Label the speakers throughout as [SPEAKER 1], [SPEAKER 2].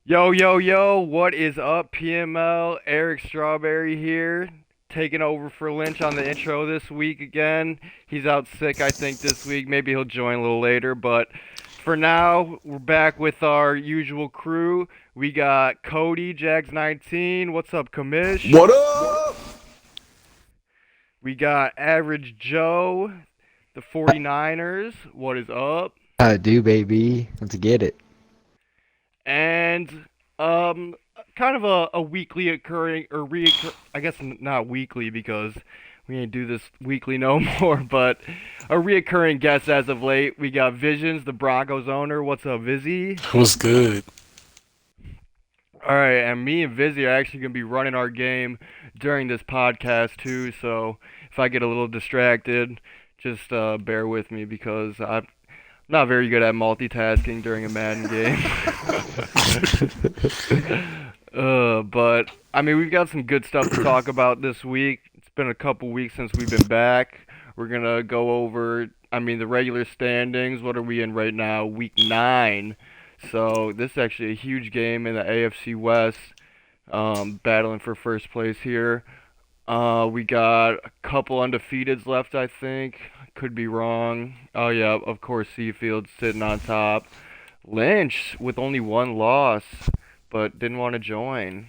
[SPEAKER 1] Yo, yo, yo, what is up, PML? Eric Strawberry here, taking over for Lynch on the intro this week again. He's out sick, I think, this week. Maybe he'll join a little later, but for now, we're back with our usual crew. We got Cody, Jags19. What's up, Kamish?
[SPEAKER 2] What up?
[SPEAKER 1] We got Average Joe, the 49ers. What is up?
[SPEAKER 3] I do, baby. Let's get it.
[SPEAKER 1] And um kind of a weekly occurring or I guess not weekly because we ain't do this weekly no more, but a reoccurring guest as of late. We got Visions, the Broncos owner. What's up, Vizzy?
[SPEAKER 4] Was good.
[SPEAKER 1] All right, and me and Vizzy are actually gonna be running our game during this podcast too. So if I get a little distracted, just bear with me because I'm not very good at multitasking during a Madden game. But I mean, we've got some good stuff to talk about this week. It's been a couple weeks since we've been back. We're gonna go over, I mean, the regular standings. What are we in right now? Week 9. So this is actually a huge game in the AFC West, battling for first place here. We got a couple undefeateds left, I think. Could be wrong. Oh yeah, of course, Seafield's sitting on top. Lynch with only one loss, but didn't want to join.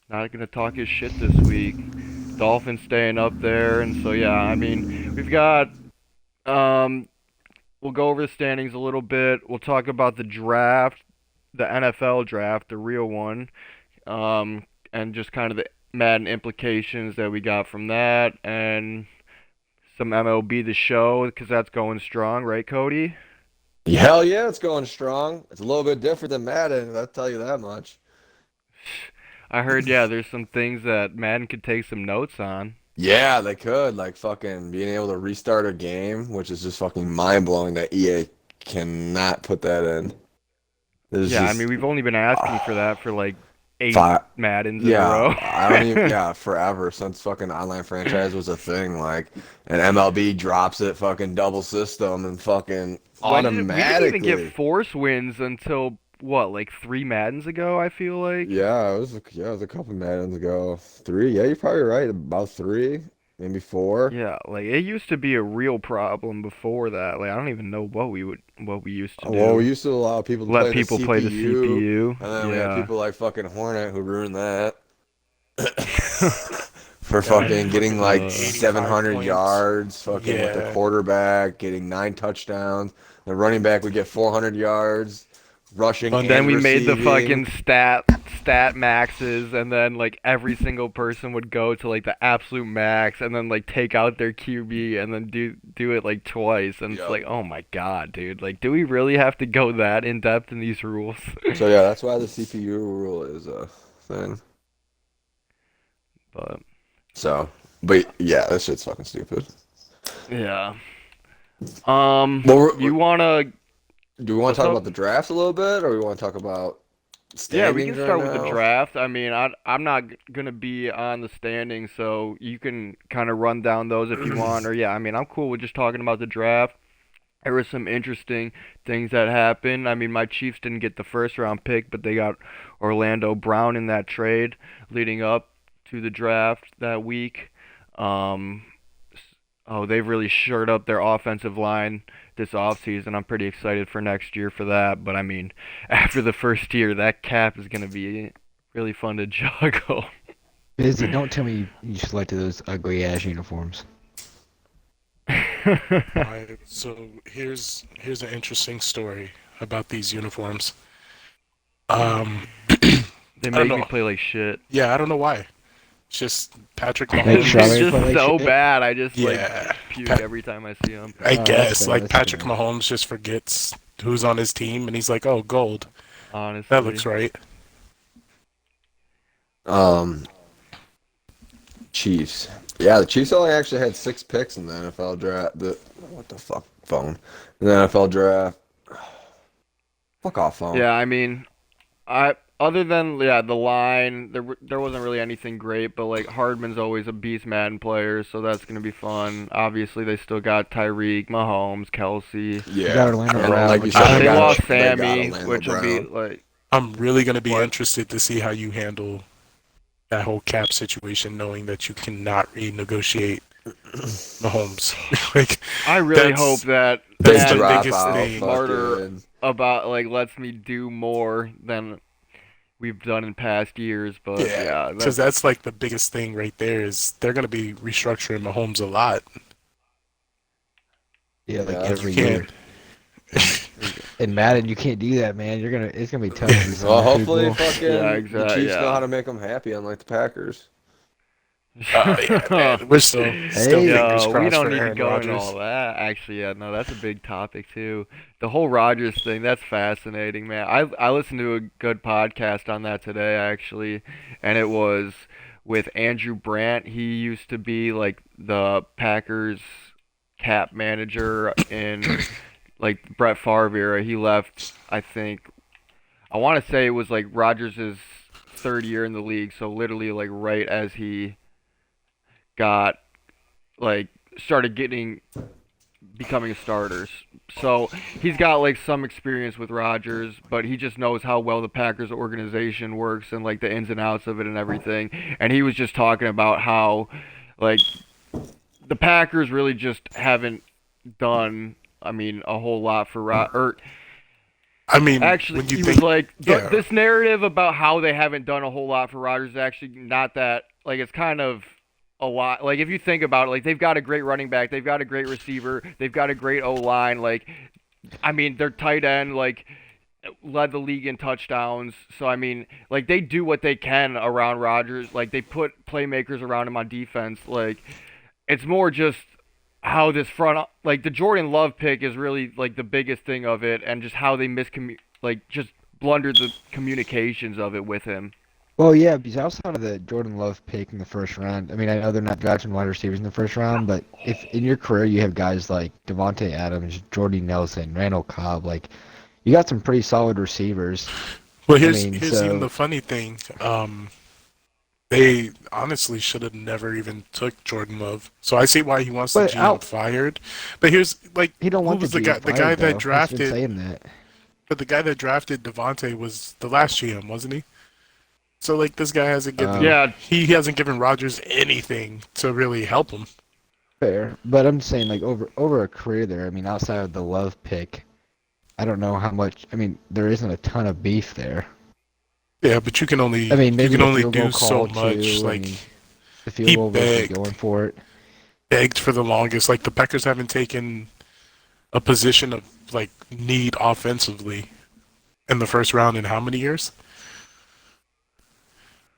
[SPEAKER 1] Not gonna talk his shit this week. Dolphins staying up there, and so yeah, I mean, we've got um, we'll go over the standings a little bit. We'll talk about the draft, the NFL draft, the real one, and just kind of the Madden implications that we got from that, and some MLB the show because that's going strong, right, Cody?
[SPEAKER 2] Hell yeah, it's going strong. It's a little bit different than Madden, I'll tell you that much.
[SPEAKER 1] I heard, yeah, there's some things that Madden could take some notes on.
[SPEAKER 2] Yeah, they could, like fucking being able to restart a game, which is just fucking mind-blowing that EA cannot put that in. There's
[SPEAKER 1] Yeah, I mean,
[SPEAKER 2] just
[SPEAKER 1] we've only been asking for that for like 8
[SPEAKER 2] five,
[SPEAKER 1] Maddens in a
[SPEAKER 2] yeah,
[SPEAKER 1] row.
[SPEAKER 2] I don't even, yeah, forever since fucking online franchise was a thing, like, and MLB drops it fucking double system and fucking
[SPEAKER 1] We didn't even get
[SPEAKER 2] automatically.
[SPEAKER 1] force wins until, what, like 3 Maddens ago, I feel like?
[SPEAKER 2] Yeah, it was a couple Maddens ago. Three, yeah, you're probably right, about three, maybe four.
[SPEAKER 1] Yeah, like it used to be a real problem before that. Like I don't even know what we used to
[SPEAKER 2] Well, we
[SPEAKER 1] do.
[SPEAKER 2] used to allow people to
[SPEAKER 1] Let
[SPEAKER 2] play the
[SPEAKER 1] people play the
[SPEAKER 2] CPU,
[SPEAKER 1] CPU.
[SPEAKER 2] and then we had
[SPEAKER 1] Yeah.
[SPEAKER 2] people like fucking Hornet who ruined that for
[SPEAKER 4] Yeah,
[SPEAKER 2] fucking getting
[SPEAKER 4] fucking
[SPEAKER 2] like
[SPEAKER 1] Uh,
[SPEAKER 4] 85
[SPEAKER 2] 700
[SPEAKER 4] points.
[SPEAKER 2] yards, fucking with the
[SPEAKER 4] Yeah.
[SPEAKER 2] quarterback, getting 9 touchdowns. The running back would get 400 yards, rushing
[SPEAKER 1] And then
[SPEAKER 2] and
[SPEAKER 1] we made the
[SPEAKER 2] receiving.
[SPEAKER 1] fucking stat maxes, and then like every single person would go to like the absolute max, and then like take out their QB, and then do it like twice, and it's
[SPEAKER 2] Yep.
[SPEAKER 1] like, oh my god, dude, like, do we really have to go that in depth in these rules?
[SPEAKER 2] So yeah, that's why the CPU rule is a thing.
[SPEAKER 1] But
[SPEAKER 2] So, but yeah, this shit's fucking stupid.
[SPEAKER 1] yeah,
[SPEAKER 2] Well,
[SPEAKER 1] you wanna?
[SPEAKER 2] do we want to
[SPEAKER 1] What's
[SPEAKER 2] talk
[SPEAKER 1] up?
[SPEAKER 2] about the draft a little bit, or we want to talk about
[SPEAKER 1] Yeah, we can
[SPEAKER 2] standings right
[SPEAKER 1] start with the
[SPEAKER 2] now?
[SPEAKER 1] draft. I mean, I'm not gonna be on the standings, so you can kind of run down those if you want. Or yeah, I mean, I'm cool with just talking about the draft. There were some interesting things that happened. I mean, my Chiefs didn't get the first round pick, but they got Orlando Brown in that trade leading up to the draft that week. Um, oh, they've really shored up their offensive line this offseason. I'm pretty excited for next year for that. But I mean, after the first year, that cap is going to be really fun to juggle.
[SPEAKER 3] Busy. Don't tell me you selected those ugly ass uniforms.
[SPEAKER 4] Alright, so here's an interesting story about these uniforms. Um,
[SPEAKER 1] They
[SPEAKER 4] I don't
[SPEAKER 1] make me
[SPEAKER 4] know.
[SPEAKER 1] play like shit.
[SPEAKER 4] Yeah, I don't know why. It's just Patrick
[SPEAKER 3] Make
[SPEAKER 1] It's
[SPEAKER 3] strawberry
[SPEAKER 4] Mahomes.
[SPEAKER 3] play
[SPEAKER 1] just
[SPEAKER 3] like
[SPEAKER 1] so
[SPEAKER 3] shit.
[SPEAKER 1] bad. I just like
[SPEAKER 4] Yeah,
[SPEAKER 1] puke
[SPEAKER 4] Pat,
[SPEAKER 1] every time I see them.
[SPEAKER 4] I
[SPEAKER 3] That's
[SPEAKER 4] guess
[SPEAKER 3] fair.
[SPEAKER 4] like
[SPEAKER 3] That's
[SPEAKER 4] Patrick
[SPEAKER 3] fair.
[SPEAKER 4] Mahomes just forgets who's on his team, and he's like, "Oh, gold. That looks
[SPEAKER 1] Honestly.
[SPEAKER 4] right."
[SPEAKER 2] Um, Chiefs. Yeah, the Chiefs only actually had 6 picks in the NFL draft. What the fuck, phone? In the NFL draft. Fuck off, phone.
[SPEAKER 1] Yeah, I mean, I other than yeah the line, there wasn't really anything great, but like Hardman's always a beast Madden player, so that's gonna be fun. Obviously, they still got Tyreek, Mahomes, Kelsey,
[SPEAKER 3] You got
[SPEAKER 2] Yeah,
[SPEAKER 3] Orlando
[SPEAKER 2] and
[SPEAKER 3] Brown,
[SPEAKER 2] like you
[SPEAKER 3] which
[SPEAKER 2] said,
[SPEAKER 3] is
[SPEAKER 1] they
[SPEAKER 4] I
[SPEAKER 3] huge.
[SPEAKER 1] lost
[SPEAKER 2] they got
[SPEAKER 1] Sammy,
[SPEAKER 2] Orlando
[SPEAKER 1] which will be
[SPEAKER 2] Brown.
[SPEAKER 1] like.
[SPEAKER 4] I'm really going to be
[SPEAKER 1] What?
[SPEAKER 4] interested to see how you handle that whole cap situation, knowing that you cannot renegotiate Mahomes. Like
[SPEAKER 1] I really hope
[SPEAKER 4] that's
[SPEAKER 1] that
[SPEAKER 2] They
[SPEAKER 4] that's the
[SPEAKER 1] Madden
[SPEAKER 2] drop
[SPEAKER 4] biggest
[SPEAKER 2] out,
[SPEAKER 1] is
[SPEAKER 4] thing.
[SPEAKER 1] smarter
[SPEAKER 2] fucking.
[SPEAKER 1] about like lets me do more than we've done in past years. But
[SPEAKER 4] Yeah,
[SPEAKER 1] yeah,
[SPEAKER 4] because
[SPEAKER 1] that's
[SPEAKER 4] that's like the biggest thing right there is they're going to be restructuring Mahomes a lot.
[SPEAKER 3] Yeah, like
[SPEAKER 2] Yeah.
[SPEAKER 4] Like you
[SPEAKER 3] every
[SPEAKER 4] can't.
[SPEAKER 3] year. In Madden, you can't do that, man. It's gonna be tough to do some
[SPEAKER 2] Well,
[SPEAKER 3] more
[SPEAKER 2] hopefully,
[SPEAKER 3] people.
[SPEAKER 1] yeah,
[SPEAKER 2] fucking the
[SPEAKER 1] exactly.
[SPEAKER 2] Chiefs know how
[SPEAKER 1] Yeah.
[SPEAKER 2] to make them happy, unlike the Packers.
[SPEAKER 4] Yeah, man. We're still
[SPEAKER 3] Hey.
[SPEAKER 4] fingers
[SPEAKER 1] Yo, we
[SPEAKER 4] crossed
[SPEAKER 1] don't
[SPEAKER 4] for
[SPEAKER 1] need to
[SPEAKER 4] Aaron
[SPEAKER 1] go into all
[SPEAKER 4] Rodgers.
[SPEAKER 1] that. Actually, yeah, no, that's a big topic too. The whole Rogers thing, that's fascinating, man. I listened to a good podcast on that today actually, and it was with Andrew Brandt. He used to be like the Packers cap manager in like Brett Favre era. He left, I think, I want to say it was like Rogers' third year in the league, so literally like right as he got like started getting becoming a starter. So he's got like some experience with Rodgers, but he just knows how well the Packers organization works and like the ins and outs of it and everything. And he was just talking about how like the Packers really just haven't done I mean a whole lot for or
[SPEAKER 4] I mean,
[SPEAKER 1] actually
[SPEAKER 4] when you
[SPEAKER 1] he was
[SPEAKER 4] think,
[SPEAKER 1] like
[SPEAKER 4] yeah,
[SPEAKER 1] this narrative about how they haven't done a whole lot for Rodgers is actually not that like it's kind of a lot. Like if you think about it, like they've got a great running back, they've got a great receiver, they've got a great O line. Like I mean, their tight end like led the league in touchdowns. So I mean, like they do what they can around Rodgers. Like they put playmakers around him on defense. Like it's more just how this front like the Jordan Love pick is really like the biggest thing of it, and just how they like just blundered the communications of it with him.
[SPEAKER 3] Well, yeah, because outside of the Jordan Love pick in the first round, I mean, I know they're not drafting wide receivers in the first round, but if in your career you have guys like Devontae Adams, Jordy Nelson, Randall Cobb, like you got some pretty solid receivers.
[SPEAKER 4] well,
[SPEAKER 3] I
[SPEAKER 4] here's
[SPEAKER 3] mean,
[SPEAKER 4] here's even
[SPEAKER 3] so
[SPEAKER 4] the funny thing. They honestly should have never even took Jordan Love. So I see why he wants the
[SPEAKER 3] but
[SPEAKER 4] GM
[SPEAKER 3] out
[SPEAKER 4] fired. But here's like,
[SPEAKER 3] he don't
[SPEAKER 4] who
[SPEAKER 3] want the
[SPEAKER 4] was the guy?
[SPEAKER 3] GM
[SPEAKER 4] The guy
[SPEAKER 3] fired
[SPEAKER 4] that
[SPEAKER 3] though. He's been
[SPEAKER 4] drafted,
[SPEAKER 3] saying that.
[SPEAKER 4] but the guy that drafted Devontae was the last GM, wasn't he? So like, this guy hasn't given
[SPEAKER 1] Yeah,
[SPEAKER 4] he hasn't given Rodgers anything to really help him.
[SPEAKER 3] Fair, but I'm saying like over a career there. I mean, outside of the Love pick, I don't know how much. I mean, there isn't a ton of beef there.
[SPEAKER 4] Yeah, but
[SPEAKER 3] I mean,
[SPEAKER 4] you
[SPEAKER 3] maybe
[SPEAKER 4] can
[SPEAKER 3] the
[SPEAKER 4] only
[SPEAKER 3] field goal
[SPEAKER 4] do so
[SPEAKER 3] call
[SPEAKER 4] much.
[SPEAKER 3] too. I
[SPEAKER 4] Like
[SPEAKER 3] mean, the field
[SPEAKER 4] he
[SPEAKER 3] goal versus going for it.
[SPEAKER 4] begged for the longest. Like the Packers haven't taken a position of like need offensively in the first round in how many years?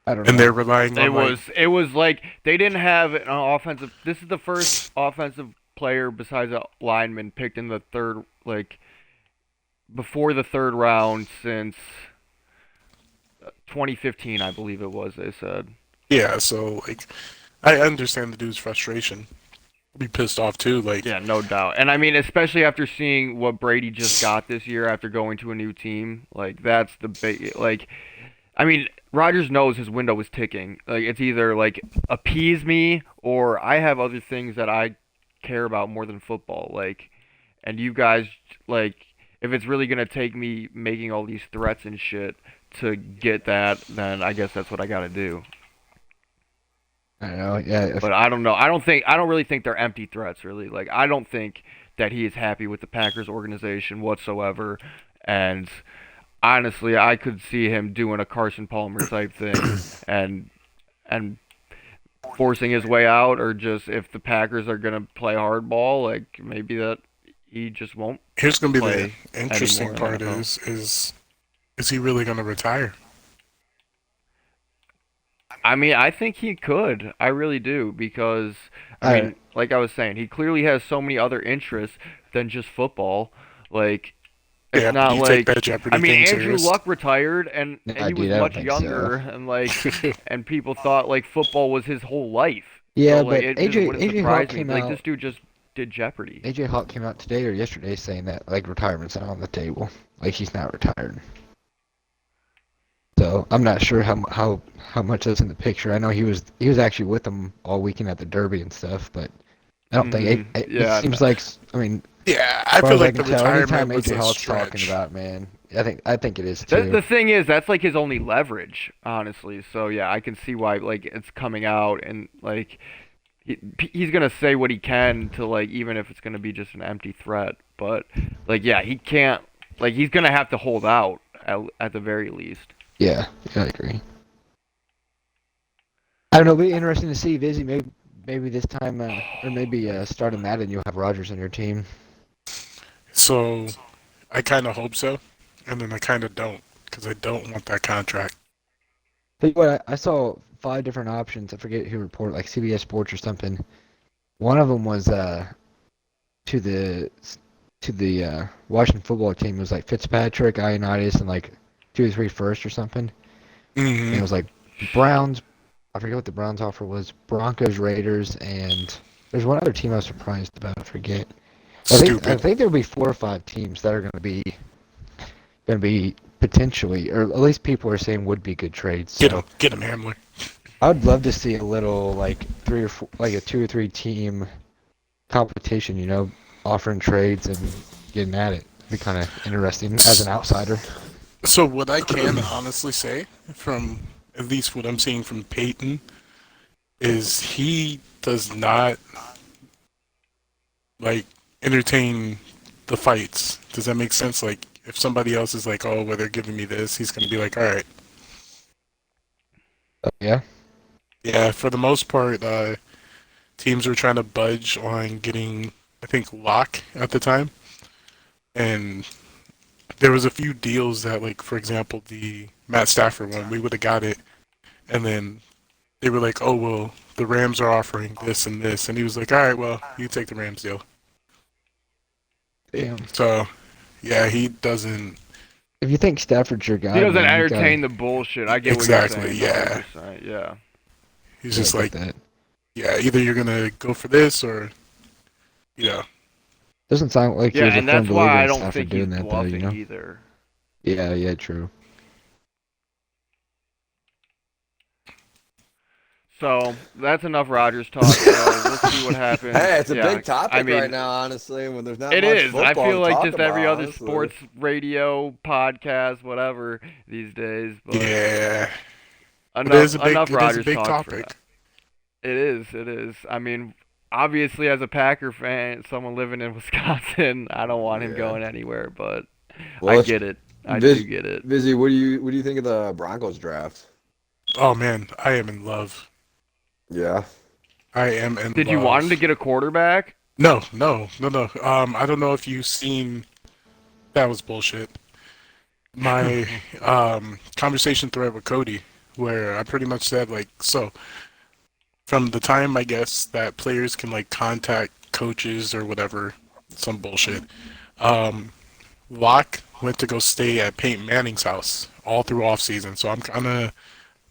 [SPEAKER 3] I don't
[SPEAKER 4] And they're
[SPEAKER 3] know.
[SPEAKER 4] relying on like
[SPEAKER 1] it was like they didn't have an offensive. This is the first offensive player besides a lineman picked in the third like before the third round since 2015, I believe it was. They said.
[SPEAKER 4] yeah. So like I understand the dude's frustration. Be pissed off too. Like
[SPEAKER 1] Yeah, no doubt. And I mean, especially after seeing what Brady just got this year after going to a new team, like that's the big like I mean, Rodgers knows his window is ticking. Like it's either like appease me or I have other things that I care about more than football. Like and you guys like if it's really going to take me making all these threats and shit to get that, then I guess that's what I got to do.
[SPEAKER 3] I don't know. Yeah,
[SPEAKER 1] But I don't know. I don't really think they're empty threats really. Like I don't think that he is happy with the Packers organization whatsoever and honestly, I could see him doing a Carson Palmer type thing and and forcing his way out or just if the Packers are going to play hardball, like maybe that he just won't
[SPEAKER 4] here's gonna be the
[SPEAKER 1] play
[SPEAKER 4] interesting
[SPEAKER 1] anymore in the
[SPEAKER 4] part
[SPEAKER 1] NFL.
[SPEAKER 4] is he really gonna retire?
[SPEAKER 1] I mean, I think he could. I really do because I
[SPEAKER 3] I
[SPEAKER 1] mean, like I was saying, he clearly has so many other interests than just football. Like
[SPEAKER 4] Yeah,
[SPEAKER 1] it's
[SPEAKER 4] but
[SPEAKER 1] not
[SPEAKER 4] you take
[SPEAKER 1] like
[SPEAKER 4] that Jeopardy
[SPEAKER 1] I mean
[SPEAKER 4] thing
[SPEAKER 1] Andrew
[SPEAKER 4] serious.
[SPEAKER 1] Luck retired and
[SPEAKER 3] nah,
[SPEAKER 1] he was
[SPEAKER 3] dude, I don't
[SPEAKER 1] much
[SPEAKER 3] think
[SPEAKER 1] younger
[SPEAKER 3] so.
[SPEAKER 1] and like and people thought like football was his whole life.
[SPEAKER 3] Yeah,
[SPEAKER 1] So like
[SPEAKER 3] but
[SPEAKER 1] it just
[SPEAKER 3] AJ
[SPEAKER 1] wouldn't
[SPEAKER 3] AJ Hawk
[SPEAKER 1] surprise me.
[SPEAKER 3] came
[SPEAKER 1] Like this
[SPEAKER 3] out.
[SPEAKER 1] dude just did Jeopardy.
[SPEAKER 3] AJ Hawk came out today or yesterday saying that like retirement's not on the table. Like he's not retired. So I'm not sure how much that's in the picture. I know he was actually with them all weekend at the Derby and stuff, but I don't think it
[SPEAKER 1] Yeah,
[SPEAKER 3] seems like I mean,
[SPEAKER 4] Yeah,
[SPEAKER 3] as
[SPEAKER 4] I
[SPEAKER 3] far
[SPEAKER 4] feel
[SPEAKER 3] as I
[SPEAKER 4] like
[SPEAKER 3] can
[SPEAKER 4] the
[SPEAKER 3] tell, anytime
[SPEAKER 4] retirement was
[SPEAKER 3] AJ
[SPEAKER 4] a
[SPEAKER 3] Hawk's talking
[SPEAKER 4] stretch.
[SPEAKER 3] about man, I think it is
[SPEAKER 1] The
[SPEAKER 3] too.
[SPEAKER 1] thing is, that's like his only leverage, honestly. So yeah, I can see why like it's coming out and like he's gonna say what he can to like even if it's gonna be just an empty threat. But like yeah, he can't like he's gonna have to hold out at the very least.
[SPEAKER 3] Yeah, I agree. I don't know. It'll be interesting to see Vizzy. Maybe this time, or maybe starting Madden, you'll have Rogers on your team.
[SPEAKER 4] So I kind of hope so, and then I kind of don't because I don't want that contract.
[SPEAKER 3] Tell you what, I saw 5 different options. I forget who reported, like CBS Sports or something. One of them was to the to the Washington football team. It was like Fitzpatrick, Ioannidis, and like 2 or 3 first or something. And it
[SPEAKER 4] Hmm.
[SPEAKER 3] was like Browns. I forget what the Browns offer was. Broncos, Raiders, and there's one other team I was surprised about. I forget. I
[SPEAKER 4] Stupid.
[SPEAKER 3] think there'll be 4 or 5 teams that are going to be potentially, or at least people are saying would be good trades. So
[SPEAKER 4] Get him, Hamler.
[SPEAKER 3] I would love to see a little like 3 or 4, like a 2 or 3 team competition. Offering trades and getting at it. It'd be kind of interesting as an outsider.
[SPEAKER 4] So what I can honestly say, from at least what I'm seeing from Peyton, is he does not like entertain the fights. Does that make sense? Like if somebody else is like, oh, well, they're giving me this, he's gonna be like, all right,
[SPEAKER 3] Yeah.
[SPEAKER 4] yeah. For the most part, teams were trying to budge on getting, I think, Locke at the time, and there was a few deals that, like, for example, the Matt Stafford one, we would have got it, and then they were like, oh, well, the Rams are offering this and this, and he was like, all right, well, you take the Rams deal.
[SPEAKER 3] Damn.
[SPEAKER 4] So, yeah, he doesn't
[SPEAKER 3] If you think Stafford's your
[SPEAKER 1] He
[SPEAKER 3] guy,
[SPEAKER 1] doesn't
[SPEAKER 3] man, you gotta.
[SPEAKER 1] entertain the bullshit. I get what you're
[SPEAKER 4] exactly,
[SPEAKER 1] saying,
[SPEAKER 4] yeah.
[SPEAKER 1] 100%. Yeah.
[SPEAKER 4] He's
[SPEAKER 3] Yeah, I
[SPEAKER 4] just
[SPEAKER 3] get
[SPEAKER 4] like,
[SPEAKER 3] that.
[SPEAKER 4] yeah, either you're gonna go for this or, you know,
[SPEAKER 3] Doesn't sound like he
[SPEAKER 1] Yeah,
[SPEAKER 3] was a
[SPEAKER 1] and
[SPEAKER 3] firm
[SPEAKER 1] that's
[SPEAKER 3] believer
[SPEAKER 1] why I
[SPEAKER 3] in
[SPEAKER 1] don't
[SPEAKER 3] Stafford
[SPEAKER 1] think he's
[SPEAKER 3] doing that, though.
[SPEAKER 1] bluffing either.
[SPEAKER 3] Yeah, true.
[SPEAKER 1] So that's enough Rogers talk. So we'll see what happens.
[SPEAKER 2] Hey, it's a
[SPEAKER 1] Yeah,
[SPEAKER 2] big topic
[SPEAKER 1] I mean,
[SPEAKER 2] right now, honestly, when there's not
[SPEAKER 1] it
[SPEAKER 2] much
[SPEAKER 1] is. I
[SPEAKER 2] football
[SPEAKER 1] feel
[SPEAKER 2] to
[SPEAKER 1] like
[SPEAKER 2] talk
[SPEAKER 1] just every
[SPEAKER 2] about,
[SPEAKER 1] other
[SPEAKER 2] honestly.
[SPEAKER 1] sports radio, podcast, whatever these days. But
[SPEAKER 4] yeah. But
[SPEAKER 1] enough
[SPEAKER 4] it is a
[SPEAKER 1] Rogers
[SPEAKER 4] big
[SPEAKER 1] talk for now.
[SPEAKER 4] topic.
[SPEAKER 1] It is. It is. I mean, obviously, as a Packer fan, someone living in Wisconsin, I don't want him
[SPEAKER 2] Yeah.
[SPEAKER 1] going anywhere. But
[SPEAKER 2] Well,
[SPEAKER 1] I get it. I do get it.
[SPEAKER 2] Vizzy, what do you think of the Broncos draft?
[SPEAKER 4] Oh man, I am in love.
[SPEAKER 2] Yeah.
[SPEAKER 4] I am in
[SPEAKER 1] Did you want him to
[SPEAKER 4] love.
[SPEAKER 1] get a quarterback?
[SPEAKER 4] No, no, no, no. I don't know if you've seen. That was bullshit. My conversation thread with Cody, where I pretty much said like, so from the time I guess that players can like contact coaches or whatever, some bullshit. Um, Locke went to go stay at Peyton Manning's house all through off season, so I'm kind of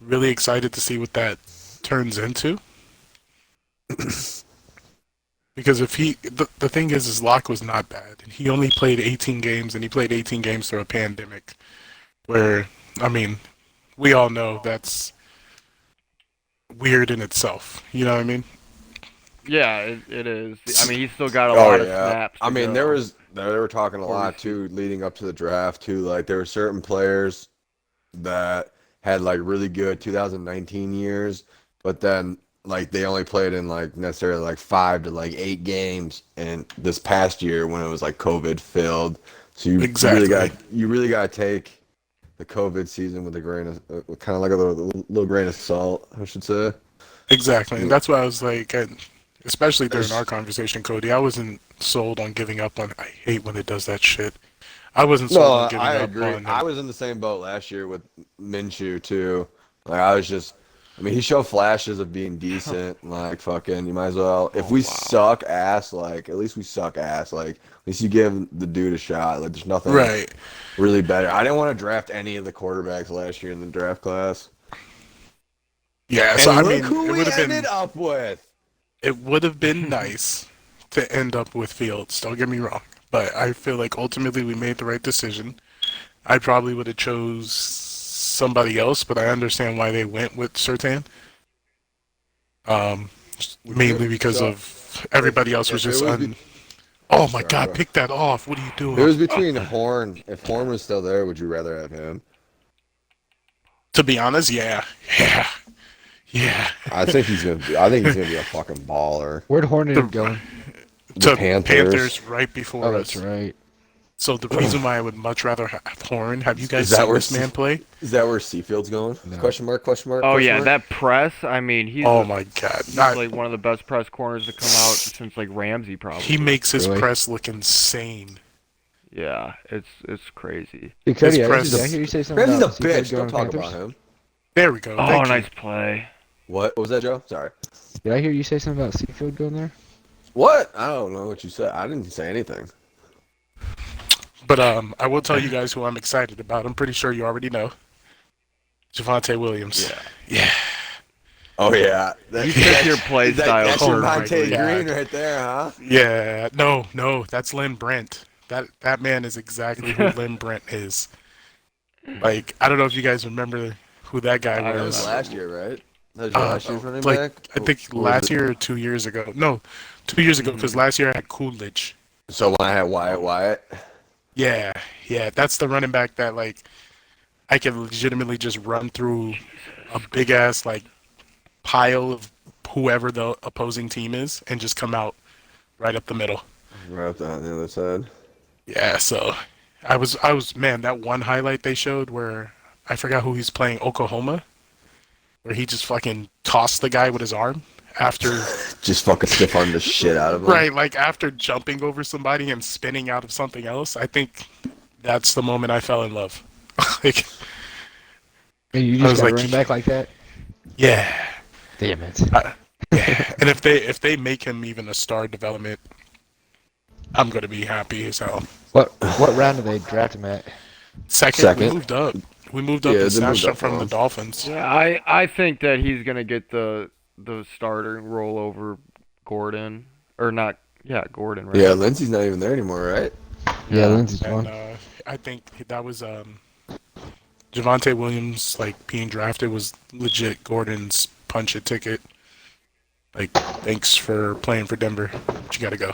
[SPEAKER 4] really excited to see what that turns into. Because if the thing is Locke was not bad. He only played 18 games, and he played 18 games through a pandemic. Where, I mean, we all know that's weird in itself. You know what I mean?
[SPEAKER 1] Yeah, it is. I mean, he's still got a
[SPEAKER 2] Oh
[SPEAKER 1] lot of
[SPEAKER 2] yeah.
[SPEAKER 1] snaps
[SPEAKER 2] I
[SPEAKER 1] to
[SPEAKER 2] mean,
[SPEAKER 1] go.
[SPEAKER 2] they were talking a
[SPEAKER 1] Before we
[SPEAKER 2] lot
[SPEAKER 1] see.
[SPEAKER 2] too leading up to the draft too. Like there were certain players that had like really good 2019 years, but then like they only played in like necessarily like 5 to like 8 games, and this past year when it was like COVID filled, so
[SPEAKER 4] Exactly.
[SPEAKER 2] you really got to take the COVID season with a grain of kind of like a little grain of salt, I should say.
[SPEAKER 4] Exactly. And
[SPEAKER 2] Yeah.
[SPEAKER 4] that's why I was like, especially during our
[SPEAKER 2] There's-
[SPEAKER 4] conversation, Cody, I wasn't sold on giving up on. I hate when it does that shit. I wasn't
[SPEAKER 2] No,
[SPEAKER 4] sold on giving
[SPEAKER 2] I
[SPEAKER 4] up
[SPEAKER 2] agree.
[SPEAKER 4] on
[SPEAKER 2] I
[SPEAKER 4] him.
[SPEAKER 2] was in the same boat last year with Minshew too. Like I was just, I mean, he showed flashes of being decent. Like fucking, you might as well. If
[SPEAKER 1] Oh
[SPEAKER 2] we
[SPEAKER 1] wow.
[SPEAKER 2] suck ass, like at least we suck ass. Like at least you give the dude a shot. Like there's nothing
[SPEAKER 4] Right.
[SPEAKER 2] really better. I didn't want to draft any of the quarterbacks last year in the draft class.
[SPEAKER 4] Yeah. So
[SPEAKER 2] And
[SPEAKER 4] I
[SPEAKER 2] look
[SPEAKER 4] mean,
[SPEAKER 2] who we ended up with.
[SPEAKER 4] it would have been nice to end up with Fields. Don't get me wrong, but I feel like ultimately we made the right decision. I probably would have chose somebody else, but I understand why they went with Sertan. Um,
[SPEAKER 2] Would you?
[SPEAKER 4] mainly because
[SPEAKER 2] So
[SPEAKER 4] of everybody else was
[SPEAKER 2] if it
[SPEAKER 4] just
[SPEAKER 2] was
[SPEAKER 4] un. Oh my
[SPEAKER 2] Sorry,
[SPEAKER 4] God,
[SPEAKER 2] bro.
[SPEAKER 4] pick that off. What are you
[SPEAKER 2] It
[SPEAKER 4] doing?
[SPEAKER 2] was between Horn. If Horn was still there, would you rather have him?
[SPEAKER 4] To be honest, yeah. Yeah. Yeah.
[SPEAKER 2] I think he's gonna be. I think he's gonna be a fucking baller.
[SPEAKER 3] Where'd Horn
[SPEAKER 4] The
[SPEAKER 3] going?
[SPEAKER 2] The
[SPEAKER 4] to
[SPEAKER 2] Panthers.
[SPEAKER 4] Panthers right
[SPEAKER 3] Oh,
[SPEAKER 4] before
[SPEAKER 3] that's
[SPEAKER 4] us.
[SPEAKER 3] right.
[SPEAKER 4] So the reason why I would much rather have Horn, have you guys
[SPEAKER 2] Is that
[SPEAKER 4] seen
[SPEAKER 2] where
[SPEAKER 4] this man play?
[SPEAKER 2] Is that where Seafield's going?
[SPEAKER 3] No.
[SPEAKER 2] Question mark? Question mark?
[SPEAKER 1] Oh
[SPEAKER 2] Question
[SPEAKER 1] yeah,
[SPEAKER 2] mark?
[SPEAKER 1] that press. I mean,
[SPEAKER 4] Oh my God.
[SPEAKER 1] he's
[SPEAKER 4] Not,
[SPEAKER 1] like one of the best press corners to come out since like Ramsey probably.
[SPEAKER 4] he makes his
[SPEAKER 3] Really?
[SPEAKER 4] press look insane.
[SPEAKER 1] Yeah, it's crazy.
[SPEAKER 3] Hey, Cody,
[SPEAKER 4] His press-
[SPEAKER 3] did I hear you say something
[SPEAKER 2] Ramsey's a
[SPEAKER 3] about Seafield
[SPEAKER 2] bitch.
[SPEAKER 3] going
[SPEAKER 2] Don't
[SPEAKER 3] to
[SPEAKER 2] talk
[SPEAKER 3] Panthers?
[SPEAKER 2] about him.
[SPEAKER 4] There we go.
[SPEAKER 1] Oh,
[SPEAKER 4] Thank
[SPEAKER 1] nice
[SPEAKER 4] you.
[SPEAKER 1] play.
[SPEAKER 2] What was that, Joe? Sorry.
[SPEAKER 3] Did I hear you say something about Seafield going there?
[SPEAKER 2] What? I don't know what you said. I didn't say anything.
[SPEAKER 4] But I will tell you guys who I'm excited about. I'm pretty sure you already know. Javonte Williams. Yeah.
[SPEAKER 2] Oh yeah.
[SPEAKER 1] You pick your play style
[SPEAKER 2] That's
[SPEAKER 4] Oh
[SPEAKER 2] your
[SPEAKER 4] my
[SPEAKER 2] Monte
[SPEAKER 4] God.
[SPEAKER 2] Green right there, huh?
[SPEAKER 4] Yeah. No, that's Lynn Brent. That man is exactly who Lynn Brent is. Like, I don't know if you guys remember who that guy
[SPEAKER 1] I
[SPEAKER 2] That was
[SPEAKER 4] was.
[SPEAKER 2] last year, right? That was your last year's running
[SPEAKER 4] like,
[SPEAKER 2] back.
[SPEAKER 4] I think
[SPEAKER 2] Or was
[SPEAKER 4] last
[SPEAKER 2] it-
[SPEAKER 4] year or 2 years ago. No, 2 years ago, because last year I had Coolidge.
[SPEAKER 2] So when I had Wyatt.
[SPEAKER 4] Yeah, that's the running back that, like, I can legitimately just run through a big ass, like, pile of whoever the opposing team is and just come out right up the middle.
[SPEAKER 2] Right up on the other side.
[SPEAKER 4] Yeah, so I was man, that one highlight they showed where I forgot who he's playing, Oklahoma, where he just fucking tossed the guy with his arm after
[SPEAKER 2] Just fucking stiff arm the shit out of him.
[SPEAKER 4] right, like after jumping over somebody and spinning out of something else. I think that's the moment I fell in love. Like,
[SPEAKER 3] And you
[SPEAKER 4] I
[SPEAKER 3] just
[SPEAKER 4] was
[SPEAKER 3] got
[SPEAKER 4] like-
[SPEAKER 3] a running back like that?
[SPEAKER 4] yeah.
[SPEAKER 3] Damn it.
[SPEAKER 4] Yeah. And if they make him even a star development, I'm gonna be happy as hell.
[SPEAKER 3] What round did they draft him at?
[SPEAKER 4] Second.
[SPEAKER 2] Second.
[SPEAKER 4] We moved up. We moved up
[SPEAKER 2] Yeah,
[SPEAKER 4] and
[SPEAKER 2] they moved
[SPEAKER 4] snatched him
[SPEAKER 2] up
[SPEAKER 4] from
[SPEAKER 2] for
[SPEAKER 4] the
[SPEAKER 2] him.
[SPEAKER 4] Dolphins.
[SPEAKER 1] Yeah, I think that he's gonna get the starter role over Gordon or not. Yeah, Gordon. Right?
[SPEAKER 2] Yeah, Lindsey's not even there anymore, right?
[SPEAKER 3] Yeah, Lindsey's
[SPEAKER 4] And
[SPEAKER 3] gone.
[SPEAKER 4] I think that was Javonte Williams, like, being drafted was legit Gordon's punch it ticket. Like, thanks for playing for Denver, but you gotta go.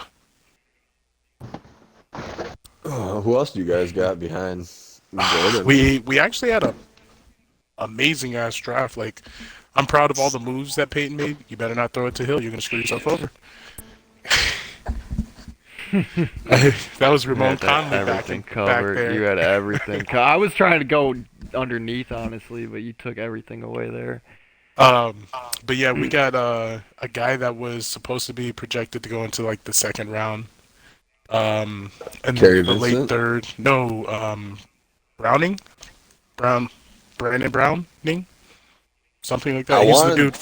[SPEAKER 2] Oh, who else do you guys got behind Gordon?
[SPEAKER 4] We actually had a amazing ass draft. Like, I'm proud of all the moves that Peyton made. You better not throw it to Hill. You're gonna screw yourself over. That was
[SPEAKER 1] You
[SPEAKER 4] Ramon
[SPEAKER 1] had
[SPEAKER 4] Conley back
[SPEAKER 1] everything
[SPEAKER 4] back
[SPEAKER 1] covered.
[SPEAKER 4] there.
[SPEAKER 1] You had everything. I was trying to go underneath, honestly, but you took everything away there.
[SPEAKER 4] But yeah, we got a guy that was supposed to be projected to go into like the second round. And
[SPEAKER 2] Kerry
[SPEAKER 4] the late
[SPEAKER 2] Vincent?
[SPEAKER 4] third. No, Browning, Brandon Browning, something like that.
[SPEAKER 2] I
[SPEAKER 4] He's
[SPEAKER 2] wanted-
[SPEAKER 4] the dude.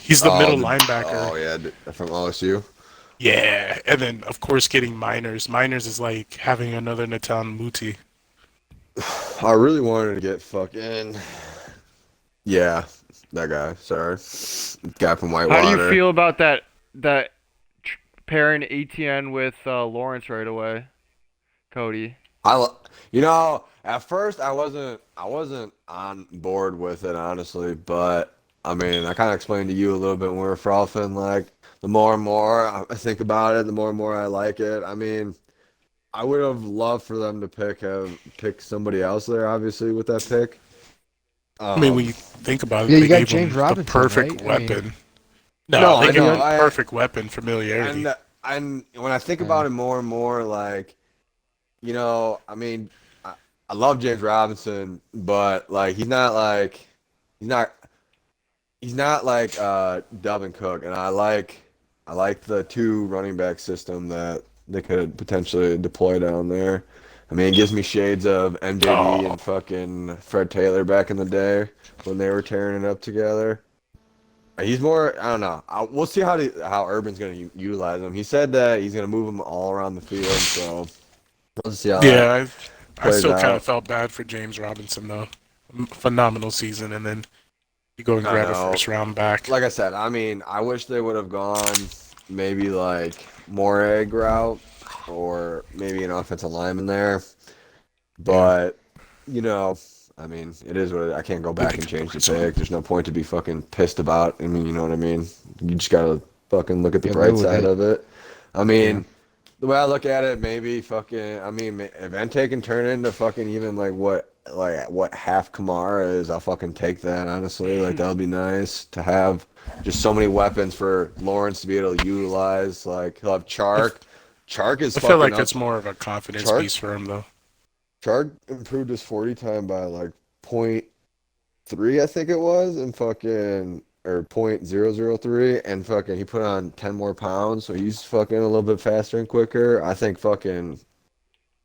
[SPEAKER 4] He's the middle
[SPEAKER 2] the-
[SPEAKER 4] linebacker.
[SPEAKER 2] Oh yeah, from OSU.
[SPEAKER 4] Yeah, and then of course getting Miners. Miners is like having another Natan Muti.
[SPEAKER 2] I really wanted to get fucking. Yeah, that guy. Sorry, guy from Whitewater.
[SPEAKER 1] How do you feel about that pairing ETN with Lawrence right away, Cody?
[SPEAKER 2] At first I wasn't on board with it, honestly, but I mean, I kind of explained to you a little bit when we were frothing. Like, the more and more I think about it, the more and more I like it. I mean, I would have loved for them to pick somebody else there, obviously, with that pick.
[SPEAKER 4] I mean, when you think about it,
[SPEAKER 3] Yeah, you
[SPEAKER 4] they
[SPEAKER 3] got
[SPEAKER 4] gave
[SPEAKER 3] James
[SPEAKER 4] him the
[SPEAKER 3] Robinson,
[SPEAKER 4] perfect
[SPEAKER 3] right? I mean-
[SPEAKER 4] weapon.
[SPEAKER 2] No,
[SPEAKER 4] No,
[SPEAKER 2] I
[SPEAKER 4] they gave
[SPEAKER 2] know,
[SPEAKER 4] him
[SPEAKER 2] I-
[SPEAKER 4] perfect weapon familiarity.
[SPEAKER 2] and when I think about it more and more, like, I mean, I love James Robinson, but like he's not like Dalvin Cook, and I like the two running back system that they could potentially deploy down there. I mean, it gives me shades of MJD and fucking Fred Taylor back in the day when they were tearing it up together. He's more, I don't know. We'll see how Urban's going to utilize him. He said that he's going to move him all around the field, so we'll see how that
[SPEAKER 4] Yeah, I
[SPEAKER 2] plays
[SPEAKER 4] still kind
[SPEAKER 2] out.
[SPEAKER 4] of felt bad for James Robinson though. Phenomenal season, and then you go and
[SPEAKER 2] I
[SPEAKER 4] grab a
[SPEAKER 2] know.
[SPEAKER 4] first round back.
[SPEAKER 2] Like I said, I mean, I wish they would have gone maybe like more egg route or maybe an offensive lineman there. But, I mean, it is what I can't go back and change the pick. There's no point to be fucking pissed about. I mean, you know what I mean? You just got to fucking look at the
[SPEAKER 3] Yeah,
[SPEAKER 2] bright
[SPEAKER 3] live with
[SPEAKER 2] side
[SPEAKER 3] it.
[SPEAKER 2] of it. I mean, the way I look at it, maybe fucking. I mean, if Entei can turn into fucking even like what half Kamara is, I'll fucking take that. Honestly, like that would be nice to have just so many weapons for Lawrence to be able to utilize. Like he'll have Chark. Chark is
[SPEAKER 4] I feel
[SPEAKER 2] fucking
[SPEAKER 4] like
[SPEAKER 2] up.
[SPEAKER 4] it's more of a confidence
[SPEAKER 2] Chark
[SPEAKER 4] piece for him, though.
[SPEAKER 2] Chark improved his 40 time by like point three, I think it was, and fucking or 0.003, and fucking he put on 10 more pounds, so he's fucking a little bit faster and quicker. I think fucking